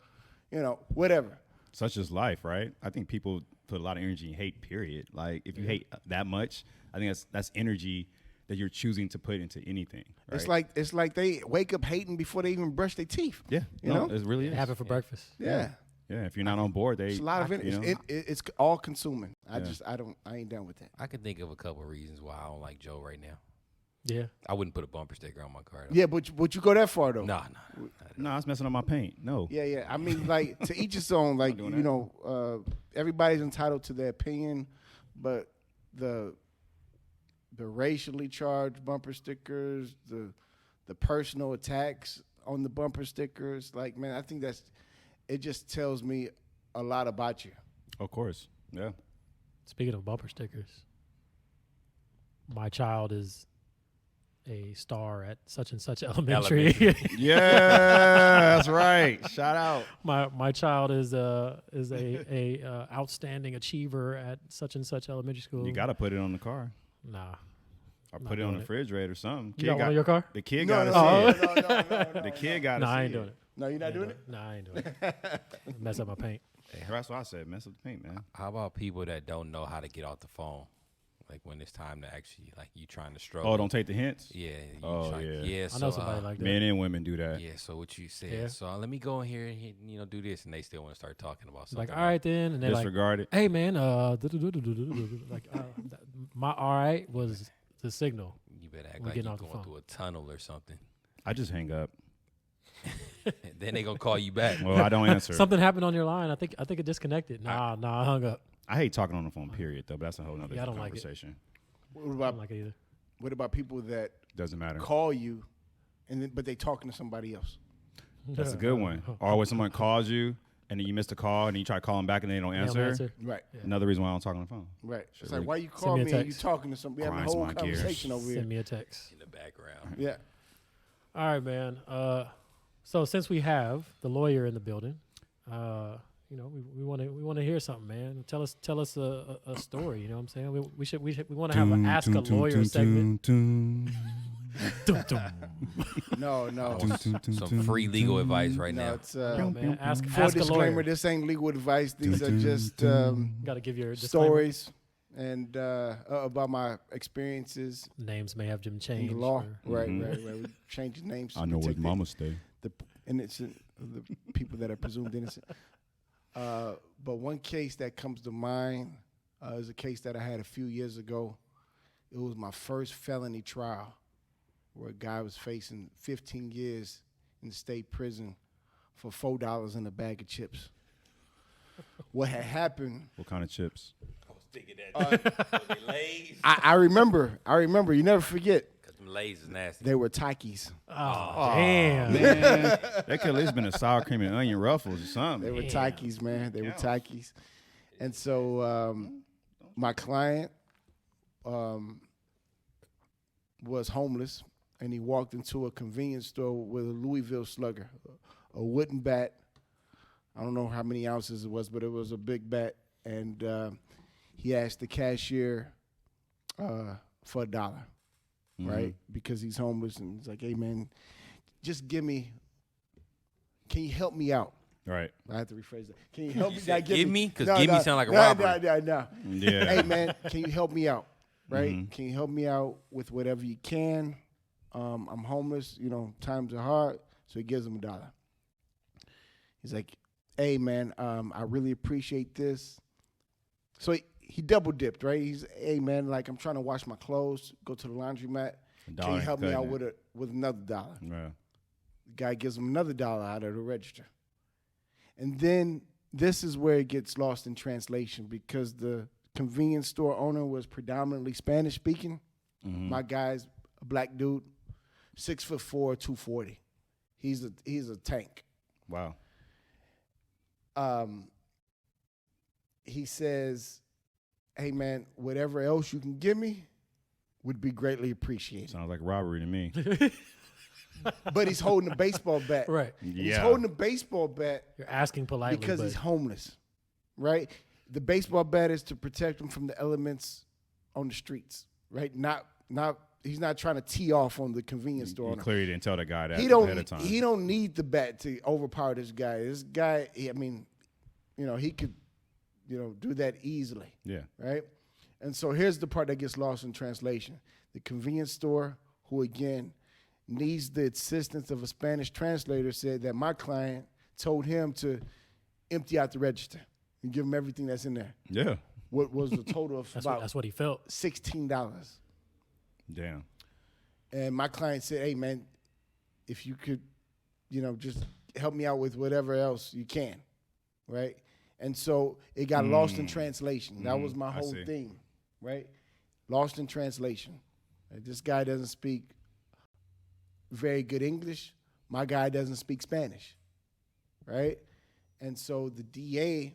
you know, whatever. Such is life, right? I think people put a lot of energy in hate, period. Like, if you hate that much, I think that's energy that you're choosing to put into anything. Right? It's like they wake up hating before they even brush their teeth. Yeah, you know, it really is. Have it for breakfast. Yeah. Yeah, if you're not on board, It's a lot of energy. you know? It's all consuming. I Yeah. ain't down with that. I can think of a couple of reasons why I don't like Joe right now. Yeah. I wouldn't put a bumper sticker on my car. Though. Yeah, but you go that far though. No. No, it's messing up my paint. No. Yeah. I mean, like, to each his own. Like, doing you know, everybody's entitled to their opinion, but the racially charged bumper stickers, the personal attacks on the bumper stickers, like, man, I think it just tells me a lot about you. Of course. Yeah. Speaking of bumper stickers, my child is a star at such and such elementary. Yeah, that's right. Shout out. My child is a outstanding achiever at such and such elementary school. You got to put it on the car. Nah. Or Not put it on doing the it. refrigerator or something. You got one in your car? The kid No, got to no, see it. no. The kid got to see Nah, I ain't it. doing it. No, you're not doing it? Nah, I ain't doing it. Mess up my paint. Hey, that's what I said. Mess up the paint, man. How about people that don't know how to get off the phone? Like when it's time to actually, like you trying to struggle. Oh, don't take the hints? Yeah. Yeah. Yeah. I know somebody like that. Men and women do that. Yeah. So what you said. Yeah. So let me go in here and do this, and they still want to start talking about something. Like, all right then, and they're like, Disregard it. hey man, like my all right was the signal. You better act We like getting you're off the going phone. through a tunnel or something. I just hang up. Then they gonna call you back. Well, I don't answer. Something happened on your line. I think it disconnected. Nah, I hung up. I hate talking on the phone, period, though, but that's a whole nother Yeah, I don't like it. conversation. What I about don't like it either. what about people that Doesn't matter. call you, but they talking to somebody else? That's a good one. Or when someone calls you and then you miss the call and you try to call them back and they don't They don't answer. Right. Yeah. Another reason why I don't talk on the phone. Right. Shit It's like, really- why you Send call me a me and you text. talking to somebody? We having a Grinds whole my gears. conversation over here. Send me a text. In the background. Yeah. All right, man. So since we have the lawyer in the building, we want to hear something, man. Tell us a story. You know what I'm saying? We want to have an ask a lawyer segment. Dum, dum. No. Some free legal advice right No, now. it's No, man. Ask full a lawyer. disclaimer, this ain't legal advice. These are just Got to give your disclaimer. stories and about my experiences Names may have been in changed. the law. or- Right. We change names. I know to what take mama stay. the innocent, the people that are presumed innocent. But one case that comes to mind is a case that I had a few years ago. It was my first felony trial where a guy was facing 15 years in the state prison for $4 in a bag of chips. What had happened, What kind of chips? I was thinking that. Lays. I remember, you never forget, Because them Lays is nasty. they were Takis. Oh, damn. Man, that could at least been a sour cream and onion ruffles or They something. were Damn. Takis, man. They were Yeah. Takis. And so my client was homeless, and he walked into a convenience store with a Louisville Slugger, a wooden bat. I don't know how many ounces it was, but it was a big bat. And he asked the cashier for $1, right? Because he's homeless, and he's like, hey, man, just can you help me out? Right. I have to rephrase that. Can you help You me? said Not give me? 'Cause give me sound like a robbery. No. Yeah. Hey, man, can you help me out? Right? Mhm. Can you help me out with whatever you can? I'm homeless. Times are hard. So he gives him $1. He's like, hey, man, I really appreciate this. So he double dipped, right? He's, hey, man, like, I'm trying to wash my clothes, go to the laundromat. Can you help me out with another $1? Yeah. The guy gives him another $1 out of the register. And then this is where it gets lost in translation because the convenience store owner was predominantly Spanish speaking. Mhm. My guy's a black dude, 6'4", 240. He's a tank. Wow. he says, hey, man, whatever else you can give me would be greatly appreciated. Sounds like robbery to me. But he's holding a baseball bat. Right. He's holding a baseball bat You're asking politely. because but he's homeless, right? The baseball bat is to protect him from the elements on the streets, right? He's not trying to tee off on the convenience store. You clearly didn't tell the guy that He ahead of time. He don't need the bat to overpower this guy. This guy, he could, do that easily. Yeah. Right? And so here's the part that gets lost in translation. The convenience store, who again needs the assistance of a Spanish translator, said that my client told him to empty out the register and give him everything that's in there. Yeah. What was a total of that's what he felt. $16. Damn. And my client said, hey, man, if you could, just help me out with whatever else you can, right? And so it got lost in translation. That was my whole thing, right? Lost in translation. This guy doesn't speak very good English. My guy doesn't speak Spanish, right? And so the DA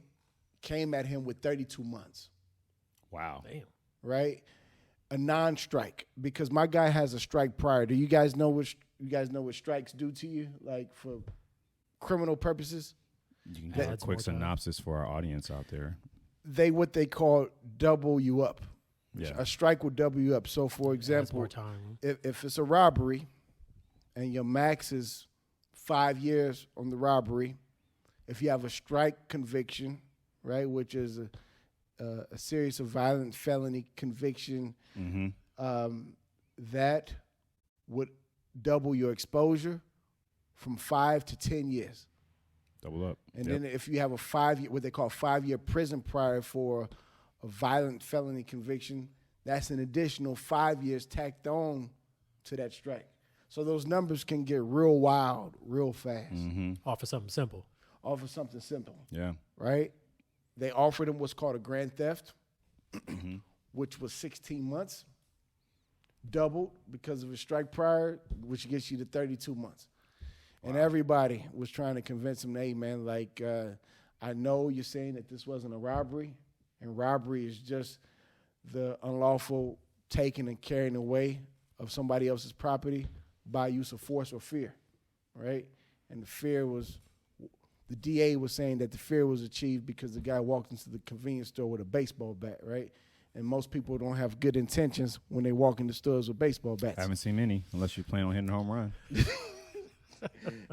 came at him with 32 months. Wow. Damn. Right? A non-strike, because my guy has a strike prior. Do you guys know what strikes do to you, like for criminal purposes? You can have a That's quick more time. synopsis for our audience out there. What they call double you up. Yeah. A strike will double you up. So, for That's example, more time. if it's a robbery and your max is 5 years on the robbery, if you have a strike conviction, right, which is a series of violent felony conviction, that would double your exposure from 5 to 10 years. Double up. And Yep. then if you have a 5-year, what they call 5-year prison prior for a violent felony conviction, that's an additional 5 years tacked on to that strike. So those numbers can get real wild real fast Offer something simple. off of something simple, Yeah. right? They offered him what's called a grand theft, which was 16 months, doubled because of a strike prior, which gets you to 32 months. And everybody was trying to convince him, hey, man, like, I know you're saying that this wasn't a robbery, and robbery is just the unlawful taking and carrying away of somebody else's property by use of force or fear, right? And the DA was saying that the fear was achieved because the guy walked into the convenience store with a baseball bat, right? And most people don't have good intentions when they walk into stores with baseball bats. I haven't seen many unless you plan on hitting a home run.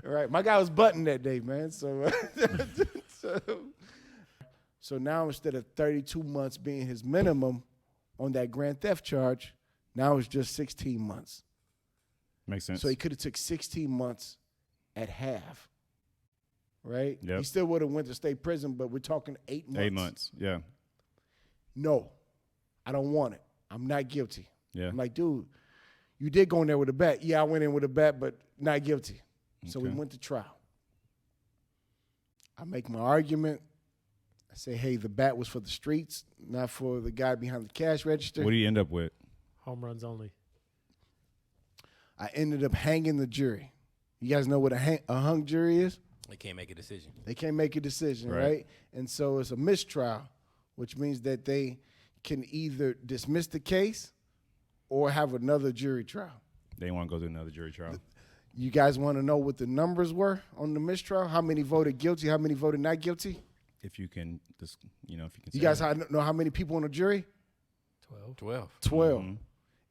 Right, my guy was buttoned that day, man. So, so now instead of 32 months being his minimum on that grand theft charge, now it's just 16 months. Makes sense. So he could have took 16 months at half, right? Yep. He still would have went to state prison, but we're talking 8 months. 8 months. Yeah. No, I don't want it. I'm not guilty. Yeah. I'm like, dude, you did go in there with a bat. Yeah, I went in with a bat, but not guilty. So we Okay. went to trial. I make my argument. I say, hey, the bat was for the streets, not for the guy behind the cash register. What do you end up with? Home runs only. I ended up hanging the jury. You guys know what a hung jury is? They can't make a decision. They can't make a decision, Right. right? And so it's a mistrial, which means that they can either dismiss the case or have another jury trial. They want to go through another jury trial. You guys want to know what the numbers were on the mistrial? How many voted guilty? How many voted not guilty? If you can, just if you can. You say guys that. know how many people on the jury? 12. 12. Mhm.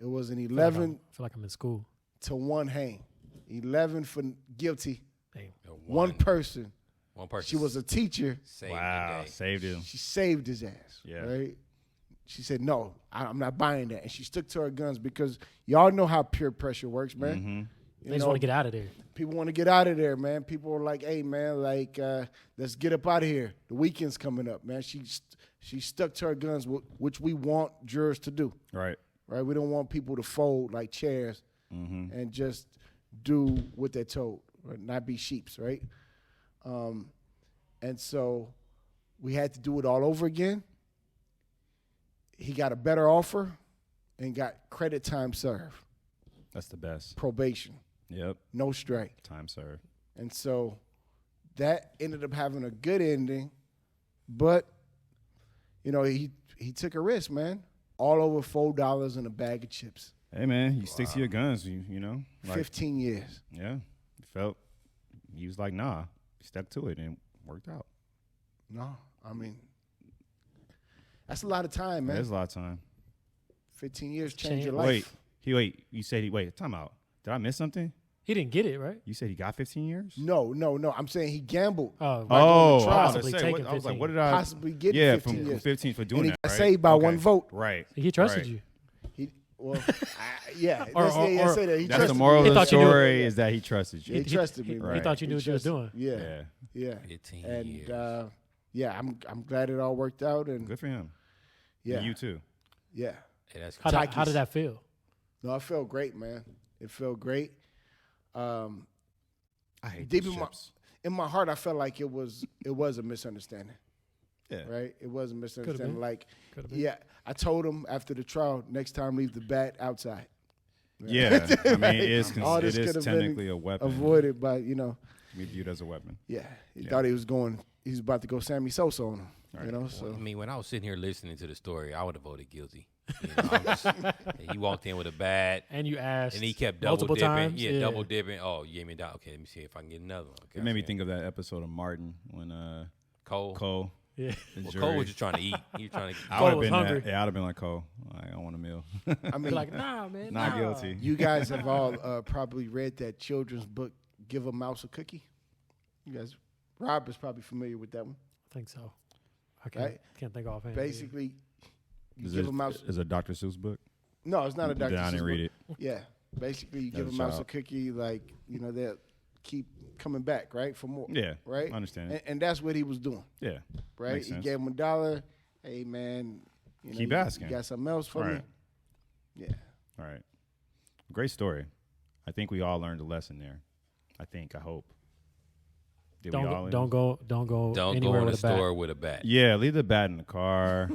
It was an I 11 feel like I'm in school. to 1 hang. 11 for guilty. Damn. One person. One person. She was a teacher. saved Wow, the day. saved him. She saved his ass. Yeah. Right? She said, no, I'm not buying that. And she stuck to her guns because y'all know how peer pressure works, man. Mm-hmm. They just want to get out of there. People want to get out of there, man. People are like, hey, man, like, let's get up out of here. The weekend's coming up, man. She stuck to her guns, which we want jurors to do, Right. right? We don't want people to fold like chairs Mm-hmm. and just do what they're told, right? Not be sheeps, right? And so we had to do it all over again. He got a better offer and got credit time served, That's the best. probation, Yep. no strike. Time served. And so that ended up having a good ending, but he took a risk, man. All over $4 in a bag of chips. Hey man, you stick to your guns. You know, 15 years. Yeah, he was like, nah, he stuck to it and it worked out. No, I mean, that's a lot of time, man. That's a lot of time. 15 years change your life. You said time out. Did I miss something? He didn't get it, right? You said he got 15 years? No. I'm saying he gambled. Possibly taking I was like, 15. what did I? Possibly get 15 from years. 15 for doing And he that, got right? saved by one vote. Right. He trusted you. Yeah. Or- Say that. He That's trusted the moral me. of the thought you knew- story is that he trusted you. He trusted me. Right. He thought you knew what you was doing. Yeah. 15 And years. I'm glad it all worked out. And Good for him. yeah, And you too. yeah. Hey, that's How did that feel? No, it felt great, man. It felt great. I hate Deep those in chips. in my heart, I felt like it was a misunderstanding. Yeah. Right? It was a misunderstanding. been. Like, Could've been. yeah, I told him after the trial, next time leave the bat outside. Yeah. I mean, it is All this could've been technically a weapon. Avoided by, Be viewed as a weapon. yeah. He Yeah. thought he was about to go Sammy Sosa on him. Right. So I mean, when I was sitting here listening to the story, I would have voted guilty. I'm just, he walked in with a bat, And you asked and he kept double multiple dipping. times. Yeah, double dipping. Oh, you gave me that. Okay, let me see if I can get another one. Okay, It made me think of that episode of Martin when Cole. Yeah. the Well, jury. Cole was just trying to eat. He was trying to. I would have was been hungry. Yeah, I'd have been like Cole. I want a meal. I Be mean, like, nah, man. Not nah. guilty. you guys have all probably read that children's book, Give a Mouse a Cookie. You guys, Rob is probably familiar with that one. I think so. I Right? can't think offhand. Basically, you Is give it a mouse. a Dr. Seuss book? No, it's not a Dr. I Seuss didn't read it. book. Yeah, basically, you give a As a mouse a child. cookie, like they'll keep coming back, right, for more. Yeah. Right. I understand it. And that's what he was doing, Yeah. right? Makes He sense. gave him $1. Hey, man, Keep you asking. got something else for me? Right. Yeah. All right. Great story. I think we all learned a lesson there. I hope. Did we all? Don't go Don't go anywhere in the with a bat. store with a bat. Yeah, leave the bat in the car.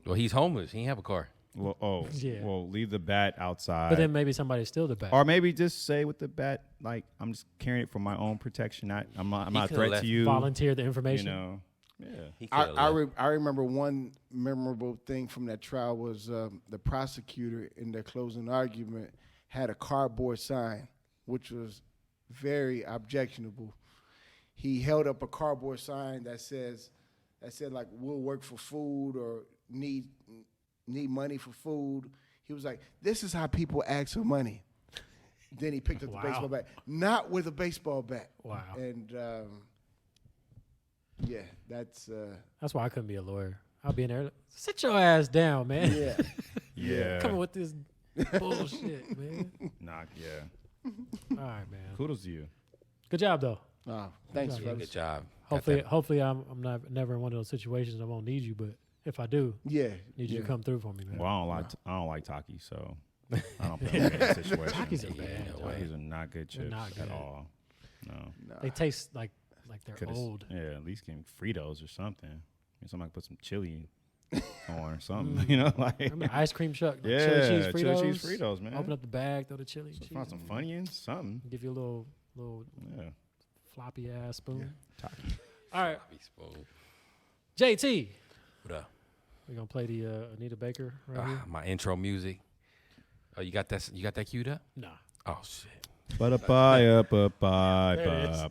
Well, he's homeless. He ain't have a car. Yeah. Well, leave the bat outside. But then maybe somebody steal the bat. or maybe just say with the bat, like, I'm just carrying it for my own protection. I'm not a could've threat left. to you. Volunteer the information. Yeah. He could've left. I remember one memorable thing from that trial was the prosecutor in their closing argument had a cardboard sign, which was very objectionable. He held up a cardboard sign that said like, we'll work for food or need money for food. He was like, this is how people ask for money. Then he picked up Wow. the baseball bat, not with a baseball bat. Wow. And yeah, that's That's why I couldn't be a lawyer. I'll be in there. Sit your ass down, man. yeah. Yeah. Coming with this bullshit, man. Nah, yeah. All right, man. Kudos to you. Good job, though. Thanks, Yeah, Yeah, fellas. good job. Hopefully, I'm never in one of those situations I won't need you. But if I do, Yeah, need you to come through for me, man. Well, I don't like Taki, so I don't put him in that situation. Takis are Yeah, bad. no dog. way. These are not good They're chips not at good. all. No. They taste like they're Coulda old. Yeah, at least give me Fritos or something. Somebody put some chili on or something. Like Remember ice cream truck? Like yeah, chili cheese Fritos. chili cheese Fritos, man. Open up the bag, throw the chili cheese. Find some in. Funyuns, something. Give you a little Yeah. floppy ass spoon. Taki. All right, Be spoiled. JT. What up? We're gonna play the Anita Baker right here. My intro music. Oh, you got that? You got that queued up? Nah. Oh shit. There it is.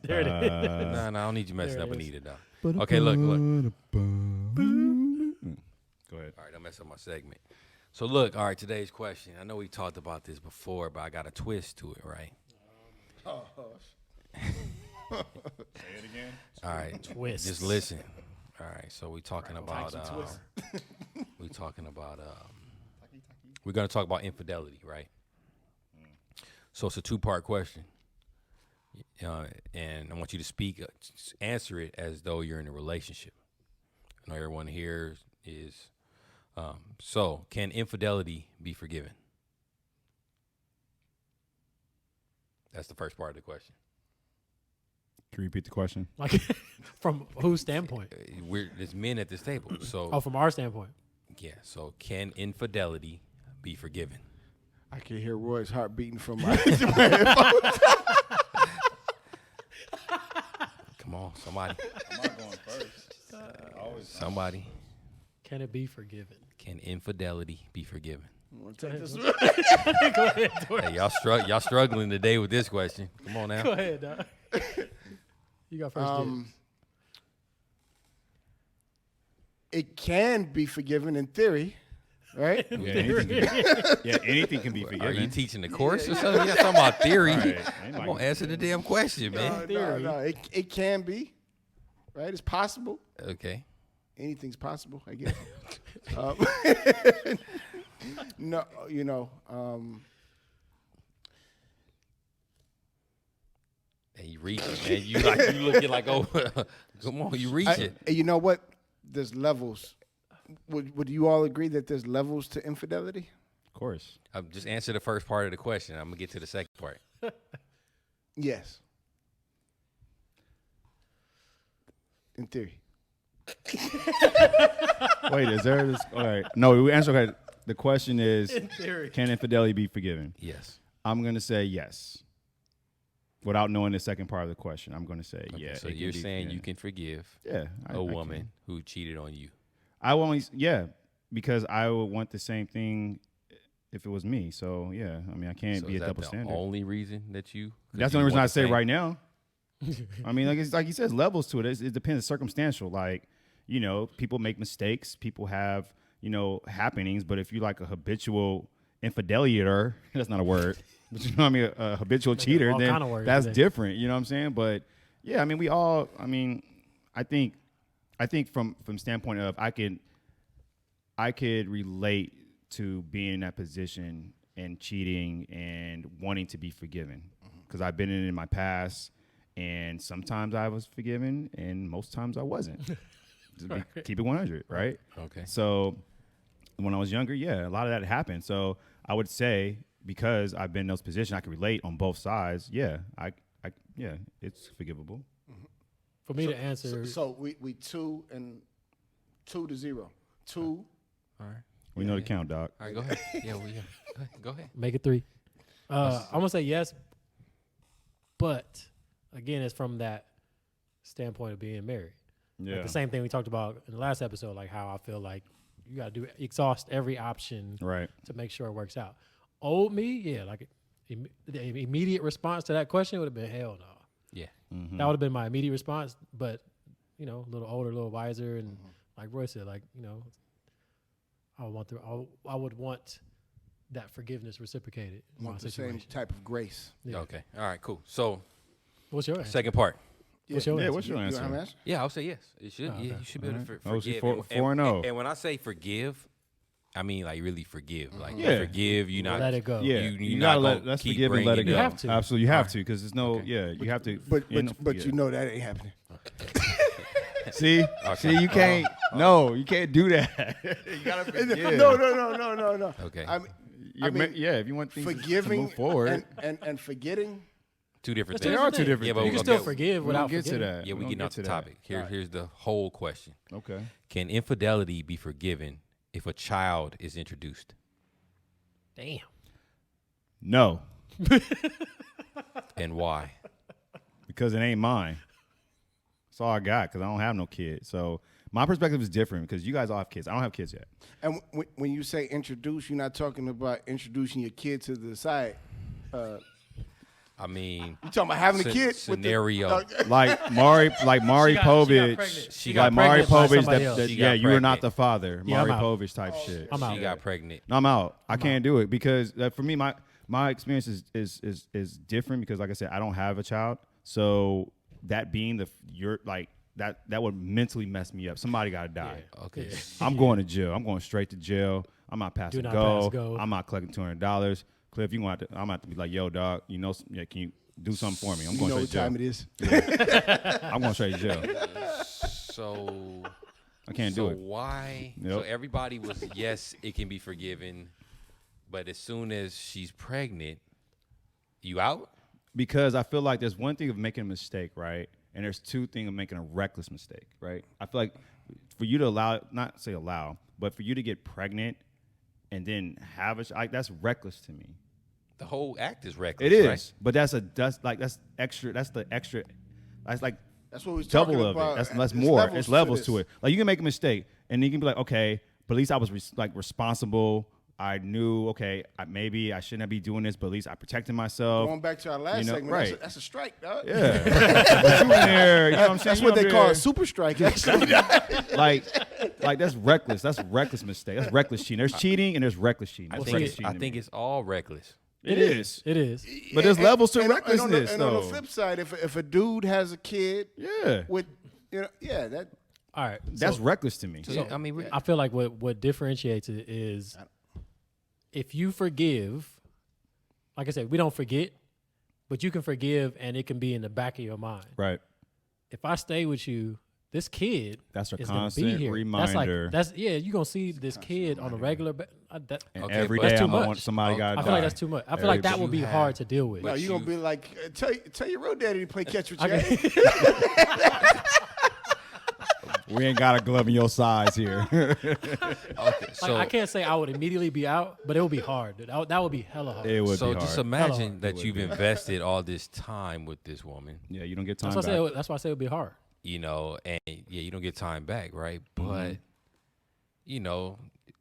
There it is. Nah, I don't need you messing There up it is. Anita though. Okay, look. Go ahead. All right, don't mess up my segment. So look, all right, today's question. I know we talked about this before, but I got a twist to it, right? Say it again. All right, Twist. just listen. All right, so we talking about Taki twist. we're gonna talk about infidelity, right? So it's a two-part question, and I want you to speak, answer it as though you're in a relationship. I know everyone here is. So, can infidelity be forgiven? That's the first part of the question. Can you repeat the question? Like, from whose standpoint? There's men at this table, so Oh, from our standpoint. yeah. So, can infidelity be forgiven? I can hear Roy's heart beating from my. Come on, somebody. I'm not going first. Somebody. Can it be forgiven? Can infidelity be forgiven? Go ahead, Dorse. Hey, y'all struggling today with this question. Come on now. Go ahead, dog. You got first dibs. It can be forgiven in theory, right? Anything can be Are forgiven. you teaching the course or something? You're talking about theory. Right. I'm gonna answer the damn question, man. No, it can be, right? It's possible. Okay. Anything's possible, I guess. No, Hey, you reaching, man. You looking like, oh, come on, you reaching. you know what? There's levels. Would you all agree that there's levels to infidelity? Of course. Just answer the first part of the question. I'm gonna get to the second part. Yes. In theory. Wait, is there this? All right. No, we answer. Okay. The question is, In theory. can infidelity be forgiven? Yes. I'm going to say yes. Without knowing the second part of the question, I'm going to say Okay, yeah. so it can you're be saying you forgiven. can forgive Yeah, a I woman can. who cheated on you. I only because I would want the same thing if it was me. So yeah, I mean I can't So be is a that double the standard. only reason that you? 'cause That's the you only reason want I the say same- right now. I mean, like you said, levels to it. It depends. It's circumstantial. Like, people make mistakes. People have, happenings. But if you're like a habitual infideliator, that's not a word. But you know what I mean? A habitual cheater, all then kind of words that's today. different. You know what I'm saying? But yeah, I mean, I think from standpoint of I could relate to being in that position and cheating and wanting to be forgiven because I've been in it in my past, and sometimes I was forgiven and most times I wasn't. Keep it 100, right? Okay. So when I was younger, yeah, a lot of that happened. So I would say because I've been in those positions, I can relate on both sides. Yeah, yeah, it's forgivable. For me to answer, So we 2-0. 2. All right. We know the count, Doc. All right. Go ahead. Yeah. Go ahead. make it 3. I'm gonna say yes, but again, it's from that standpoint of being married. Yeah. Like the same thing we talked about in the last episode, like how I feel like you gotta exhaust every option Right. to make sure it works out. Old me, yeah, like the immediate response to that question would have been hell no. Yeah. That would have been my immediate response, but a little older, a little wiser, and like Roy said, I would want that forgiveness reciprocated in my Want the same situation. type of grace. Yeah. Okay. All right. Cool. So What's your answer? second part. What's your Yeah, answer? what's your You answer? have an answer? Yeah, I'll say yes. It should. Oh, Yeah, okay. you should be able to Alright. Oh, so forgive. 4-0. And when I say forgive, I mean like really forgive. Like Yeah. forgive. You not Let it go. Yeah, You gotta not gonna let's keep forgive and let it bringing go. You have to. Absolutely, you have Alright. to because there's no. Okay. Yeah, you have to. But yeah. you know that ain't happening. See, you can't. No, you can't do that. You gotta forgive. No. Okay. I mean, If you want things to forgiving move forward, and forgetting. Two different That's things. they are two different Yeah, but things. You can okay. still forgive We without don't get to forgetting. that. Yeah, we don't getting get off the to topic. Here's the whole question. Okay. Can infidelity be forgiven if a child is introduced? Damn. No, And why? because it ain't mine. That's all I got because I don't have no kids. So my perspective is different because you guys all have kids. I don't have kids yet. And when you say introduce, you're not talking about introducing your kid to the side. I mean, You talking about having a kid scenario. with the, Like Mari She got Povich. pregnant. She Like got Mari pregnant by Povich. somebody else. She You got were not pregnant. the father. Yeah, Mari I'm out. Povich type shit. I'm out. She got pregnant. No, I'm out. I can't do it because for me, my experience is different because, like I said, I don't have a child. So that being that would mentally mess me up. Somebody got to die. Okay. I'm going to jail. I'm going straight to jail. I'm not passing Do not go. pass go. I'm not collecting $200. Cliff, I'm gonna have to be like, yo, dog. Can you do something for me? I'm you going know straight what to time jail. it is. I'm going straight to jail. So I can't do it. Why? Yep. So everybody was yes, it can be forgiven, but as soon as she's pregnant, you out? Because I feel like there's one thing of making a mistake, right? And there's two things of making a reckless mistake, right? I feel like for you to but for you to get pregnant and then have that's reckless to me. The whole act is reckless. It is, right? but that's extra. That's the extra. That's like That's what we was talking double of about. it. That's There's more. levels It's levels this. to it. Like you can make a mistake. And then you can be like, okay, but at least I was responsible. I knew, okay, maybe I shouldn't be doing this, but at least I protected myself. Going back to our last segment, right. that's a strike, dog. Yeah. But you in there, you know what I'm saying? That's what they call a super strike, actually. like that's reckless. That's reckless mistake. That's reckless cheating. There's cheating and there's reckless cheating. I That's think it's all reckless. It is. It is. But there's levels to and recklessness, and though. on the flip side, if a dude has a kid, with that. All right. That's reckless to me. So, I mean, I feel like what differentiates it is if you forgive, like I said, we don't forget, but you can forgive and it can be in the back of your mind. Right. If I stay with you, this kid That's a is gonna be constant here. reminder. You're going to see this kid on a regular And Okay, every but day that's too I'm much. want somebody got to I feel like that's too much. I feel like that would be hard to deal with. No, you're going to be like, tell your real daddy to play catch with you. We ain't got a glove in your size here. okay, so I can't say I would immediately be out, but it would be hard. That would be hella hard. It would so be hard. just imagine that you've invested all this time with this woman, Yeah, you don't get time That's back. why I say it would be hard. and you don't get time back, right? But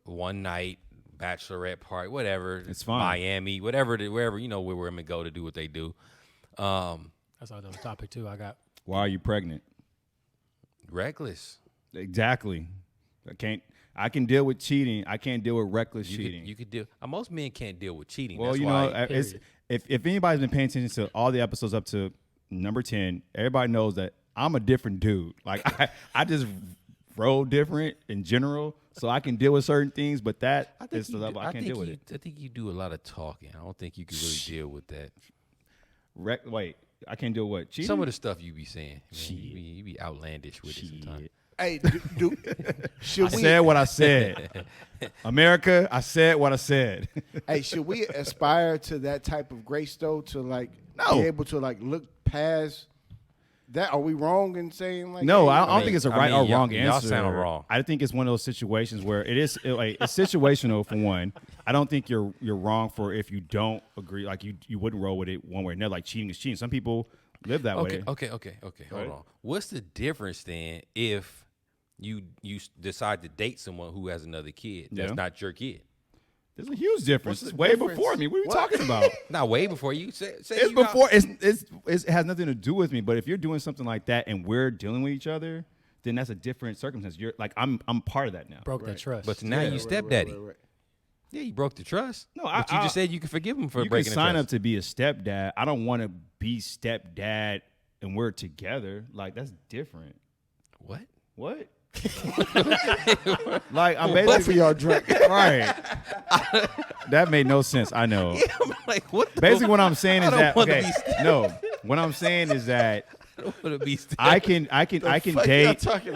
one night, bachelorette party, whatever, It's fine. Miami, wherever where women go to do what they do. That's another topic too. I got. Why are you pregnant? Reckless. Exactly. I can deal with cheating. I can't deal with reckless cheating. You could deal. Most men can't deal with cheating. Well, That's you why, know, if anybody's been paying attention to all the episodes up to number 10, everybody knows that I'm a different dude. Like I just roll different in general, so I can deal with certain things. But that is the level I can't deal with it. I think you do a lot of talking. I don't think you can really deal with that. Wait, I can't deal with cheating. Some of the stuff you be saying, man, you be outlandish with it sometimes. Hey, should I we said what I said. America, I said what I said. Hey, should we aspire to that type of grace though? To be able to look past that? Are we wrong in saying No, hey, I don't think it's a right or wrong answer. Y'all sound wrong. I think it's one of those situations where it's situational for one. I don't think you're wrong for if you don't agree. Like you wouldn't roll with it one way or another. Like cheating is cheating. Some people live that way. Okay. Hold on. What's the difference then if you decide to date someone who has another kid that's not your kid? There's a huge difference. What's It's the way difference? What are we talking about? Not way before you say It's you before. It has nothing to do with me. But if you're doing something like that and we're dealing with each other, then that's a different circumstance. You're like I'm part of that now. Broke that trust. But now you stepdaddy. Right. Yeah, you broke the trust. No, but you just said you could forgive him for You breaking can sign the up trust. to be a stepdad. I don't want to be stepdad and we're together. Like that's different. What? What? Like I'm Both of basically y'all drunk. right. That made no sense. I know. Yeah, I'm like, what? Basically, what I'm saying is don't that wanna okay. No, what I'm saying is that I don't want to be I can fuck y'all date. talking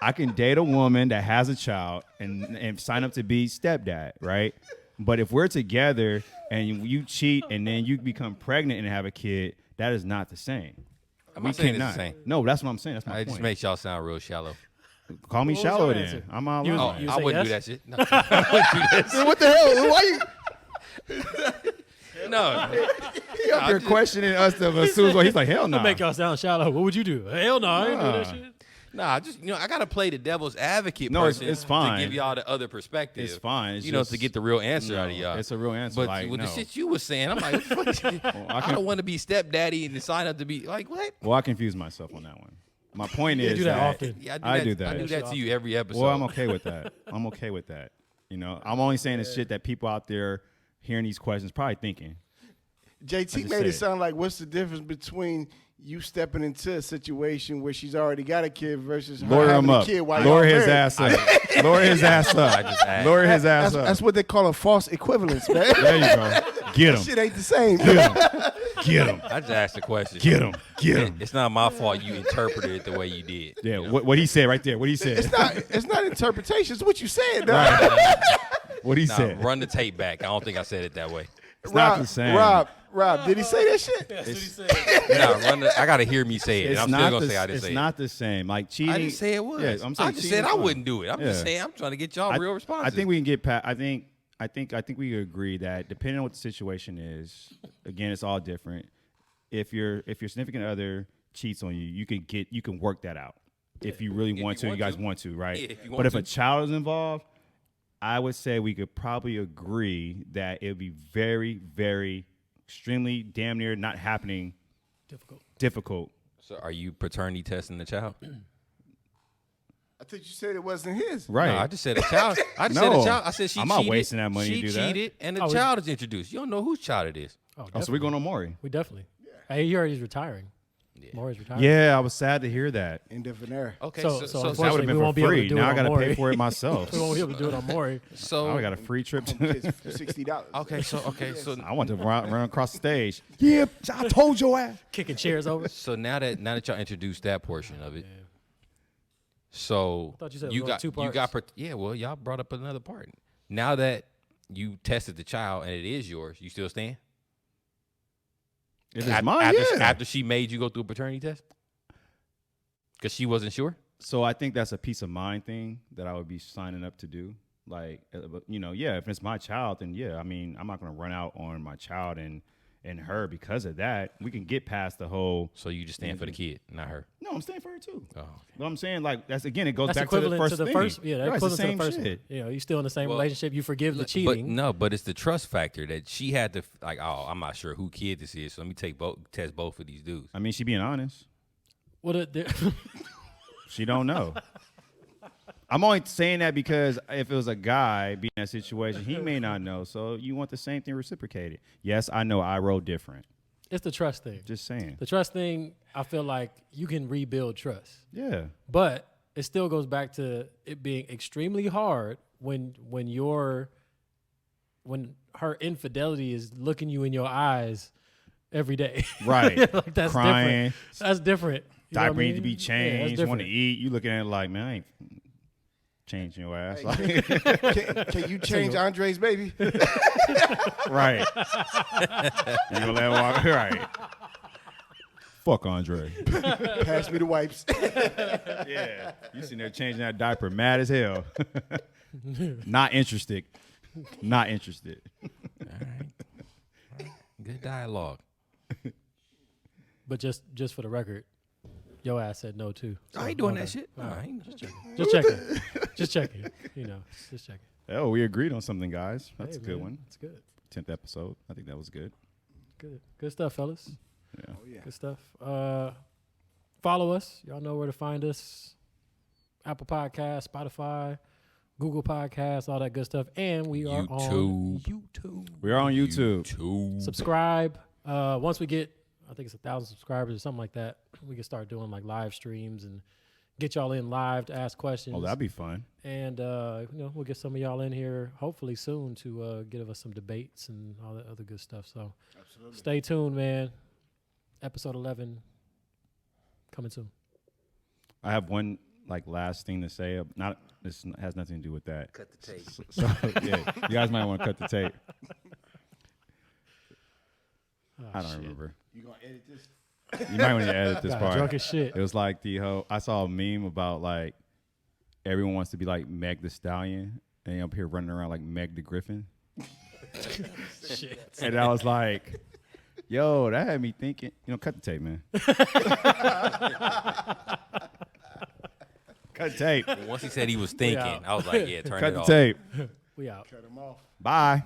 I can date a woman that has a child and sign up to be stepdad, right? But if we're together and you cheat and then you become pregnant and have a kid, that is not the same. I'm We not saying it's cannot. the same. No, that's what I'm saying. That's my It point. just makes y'all sound real shallow. Call me What was shallow your then. answer? I'm all You was- alone. you I say wouldn't yes? do that shit. No, I wouldn't do that shit. What the hell? Why No. you up here questioning us to assume? Well, he's like, hell no. Make y'all sound shallow. What would you do? Hell no, I ain't do that shit. Nah, just I gotta play the devil's advocate. No, it's person fine. to give y'all the other perspective. It's fine. It's to just- get the real answer out of y'all. It's a real answer. But like, with no. the shit you was saying, I'm like, what the fuck? I don't want to be stepdaddy and sign up to be like what? Well, I confused myself on that one. My point is do that often. Yeah, I do that. I do that to you every episode. Well, I'm okay with that. I'm okay with that. You know, I'm only saying this shit that people out there hearing these questions probably thinking. JT just made it said. sound like what's the difference between you stepping into a situation where she's already got a kid versus her Lower having him a up. kid while Lower y'all his married. ass up. Lower his ass I up. just asked. Lower his ass up. That's what they call a false equivalence, man. There you go. Get That him. shit ain't the same. Get him. Get him. I just asked a question. Get him. Get him. It's not my fault you interpreted it the way you did. Yeah, what he said right there. What he said. It's not interpretation. It's what you said, dog. What he Nah, said. run the tape back. I don't think I said it that way. It's not the same. Rob, did he say that shit? That's what he said. Nah, I gotta hear me say it. It's I'm not still gonna the, say I didn't it's say not the same. Like cheating. it. I didn't say it was. Yeah, I'm saying I just cheating said is I fine. wouldn't do it. I'm just Yeah. saying I'm trying to get y'all real responses. I think we can get past. I think we could agree that depending on what the situation is, again, it's all different. If your significant other cheats on you, you can work that out. if you really If want you to, want you guys to. want to, right? Yeah, if you But want if to. a child is involved, I would say we could probably agree that it would be very, very, extremely, damn near not happening, difficult. So are you paternity testing the child? I thought you said it wasn't his. Right. No, I just said a child. I just said No. a child. I said she I'm cheated. not wasting that money to She do that. cheated, and the Oh, child is introduced. You don't know whose child it is. Oh, Oh, so definitely. we're going on Maury. We definitely. Hey, you heard he's retiring. Yeah. Maury's retiring. Yeah, I was sad to hear that. End of an era. Okay, So That would unfortunately, have been we for won't be able to free. do Now it I got to on pay Maury. for it myself. We won't be able to do it on Maury. I got a free trip to. Kids for $60. so I want to run across the stage. Yeah, I told your ass. Kicking chairs over. so now that y'all introduced that portion of it, so thought you said it you was got two you got parts. yeah. Well, y'all brought up another part. Now that you tested the child and it is yours, you still stand? It is mine, yeah. After she made you go through a paternity test, because she wasn't sure. So I think that's a peace of mind thing that I would be signing up to do. Like, yeah, if it's my child, then yeah, I mean, I'm not going to run out on my child and her because of that. We can get past the whole. So you just stand for the kid, not her. No, I'm staying for her too. Oh, okay. But I'm saying, like, that's again, it goes That's back to the equivalent first to the thing. first. Yeah, that's Right, it's the equivalent to the same first shit. one. You know, you're still in the same Well, relationship. You forgive the But cheating. no, but it's the trust factor that she had to like. Oh, I'm not sure who kid this is, so let me test both of these dudes. I mean, she being honest. What? She don't know. I'm only saying that because if it was a guy being in that situation, he may not know. So you want the same thing reciprocated. Yes, I know I roll different. It's the trust thing. Just saying. The trust thing, I feel like you can rebuild trust. Yeah. But it still goes back to it being extremely hard when her infidelity is looking you in your eyes every day. Right. Like that's Crying. different. That's different. You know what Diaper I need to mean? be Yeah, that's changed. Want to different. eat. You looking at it like, man, I ain't changing your ass. Like, Can you change Andre's baby? right. You gonna let him walk? Right. Fuck Andre. Pass me the wipes. Yeah. You sitting there changing that diaper, mad as hell. Not interested. Not interested. All right. Good dialogue. But just for the record, your ass said no too. So, I ain't doing okay. that shit. All right. I ain't Just checking. Just checking. You know, just checking. Oh, we agreed on something, guys. That's Hey, a good man, one. That's good. 10th episode. I think that was good. Good stuff, fellas. Yeah. Oh, yeah. Good stuff. Follow us. Y'all know where to find us. Apple Podcasts, Spotify, Google Podcasts, all that good stuff. And we are on YouTube. We are on YouTube. Subscribe. Once we get, I think it's 1,000 subscribers or something like that, we can start doing like live streams and get y'all in live to ask questions. Oh, that'd be fun. And we'll get some of y'all in here hopefully soon to give us some debates and all that other good stuff. So stay tuned, man. Episode 11 coming soon. I have one last thing to say. This has nothing to do with that. Cut the tape. So yeah, you guys might want to cut the tape. I don't remember. You gonna edit this? You might want to edit this part. Drunk as shit. It was like I saw a meme about like everyone wants to be like Meg the Stallion, and up here running around like Meg the Griffin. Shit. And I was like, yo, that had me thinking. Cut the tape, man. Cut the tape. Once he said he was thinking, out. I was like, yeah, turn Cut it the off. tape. We out. Cut them off. Bye.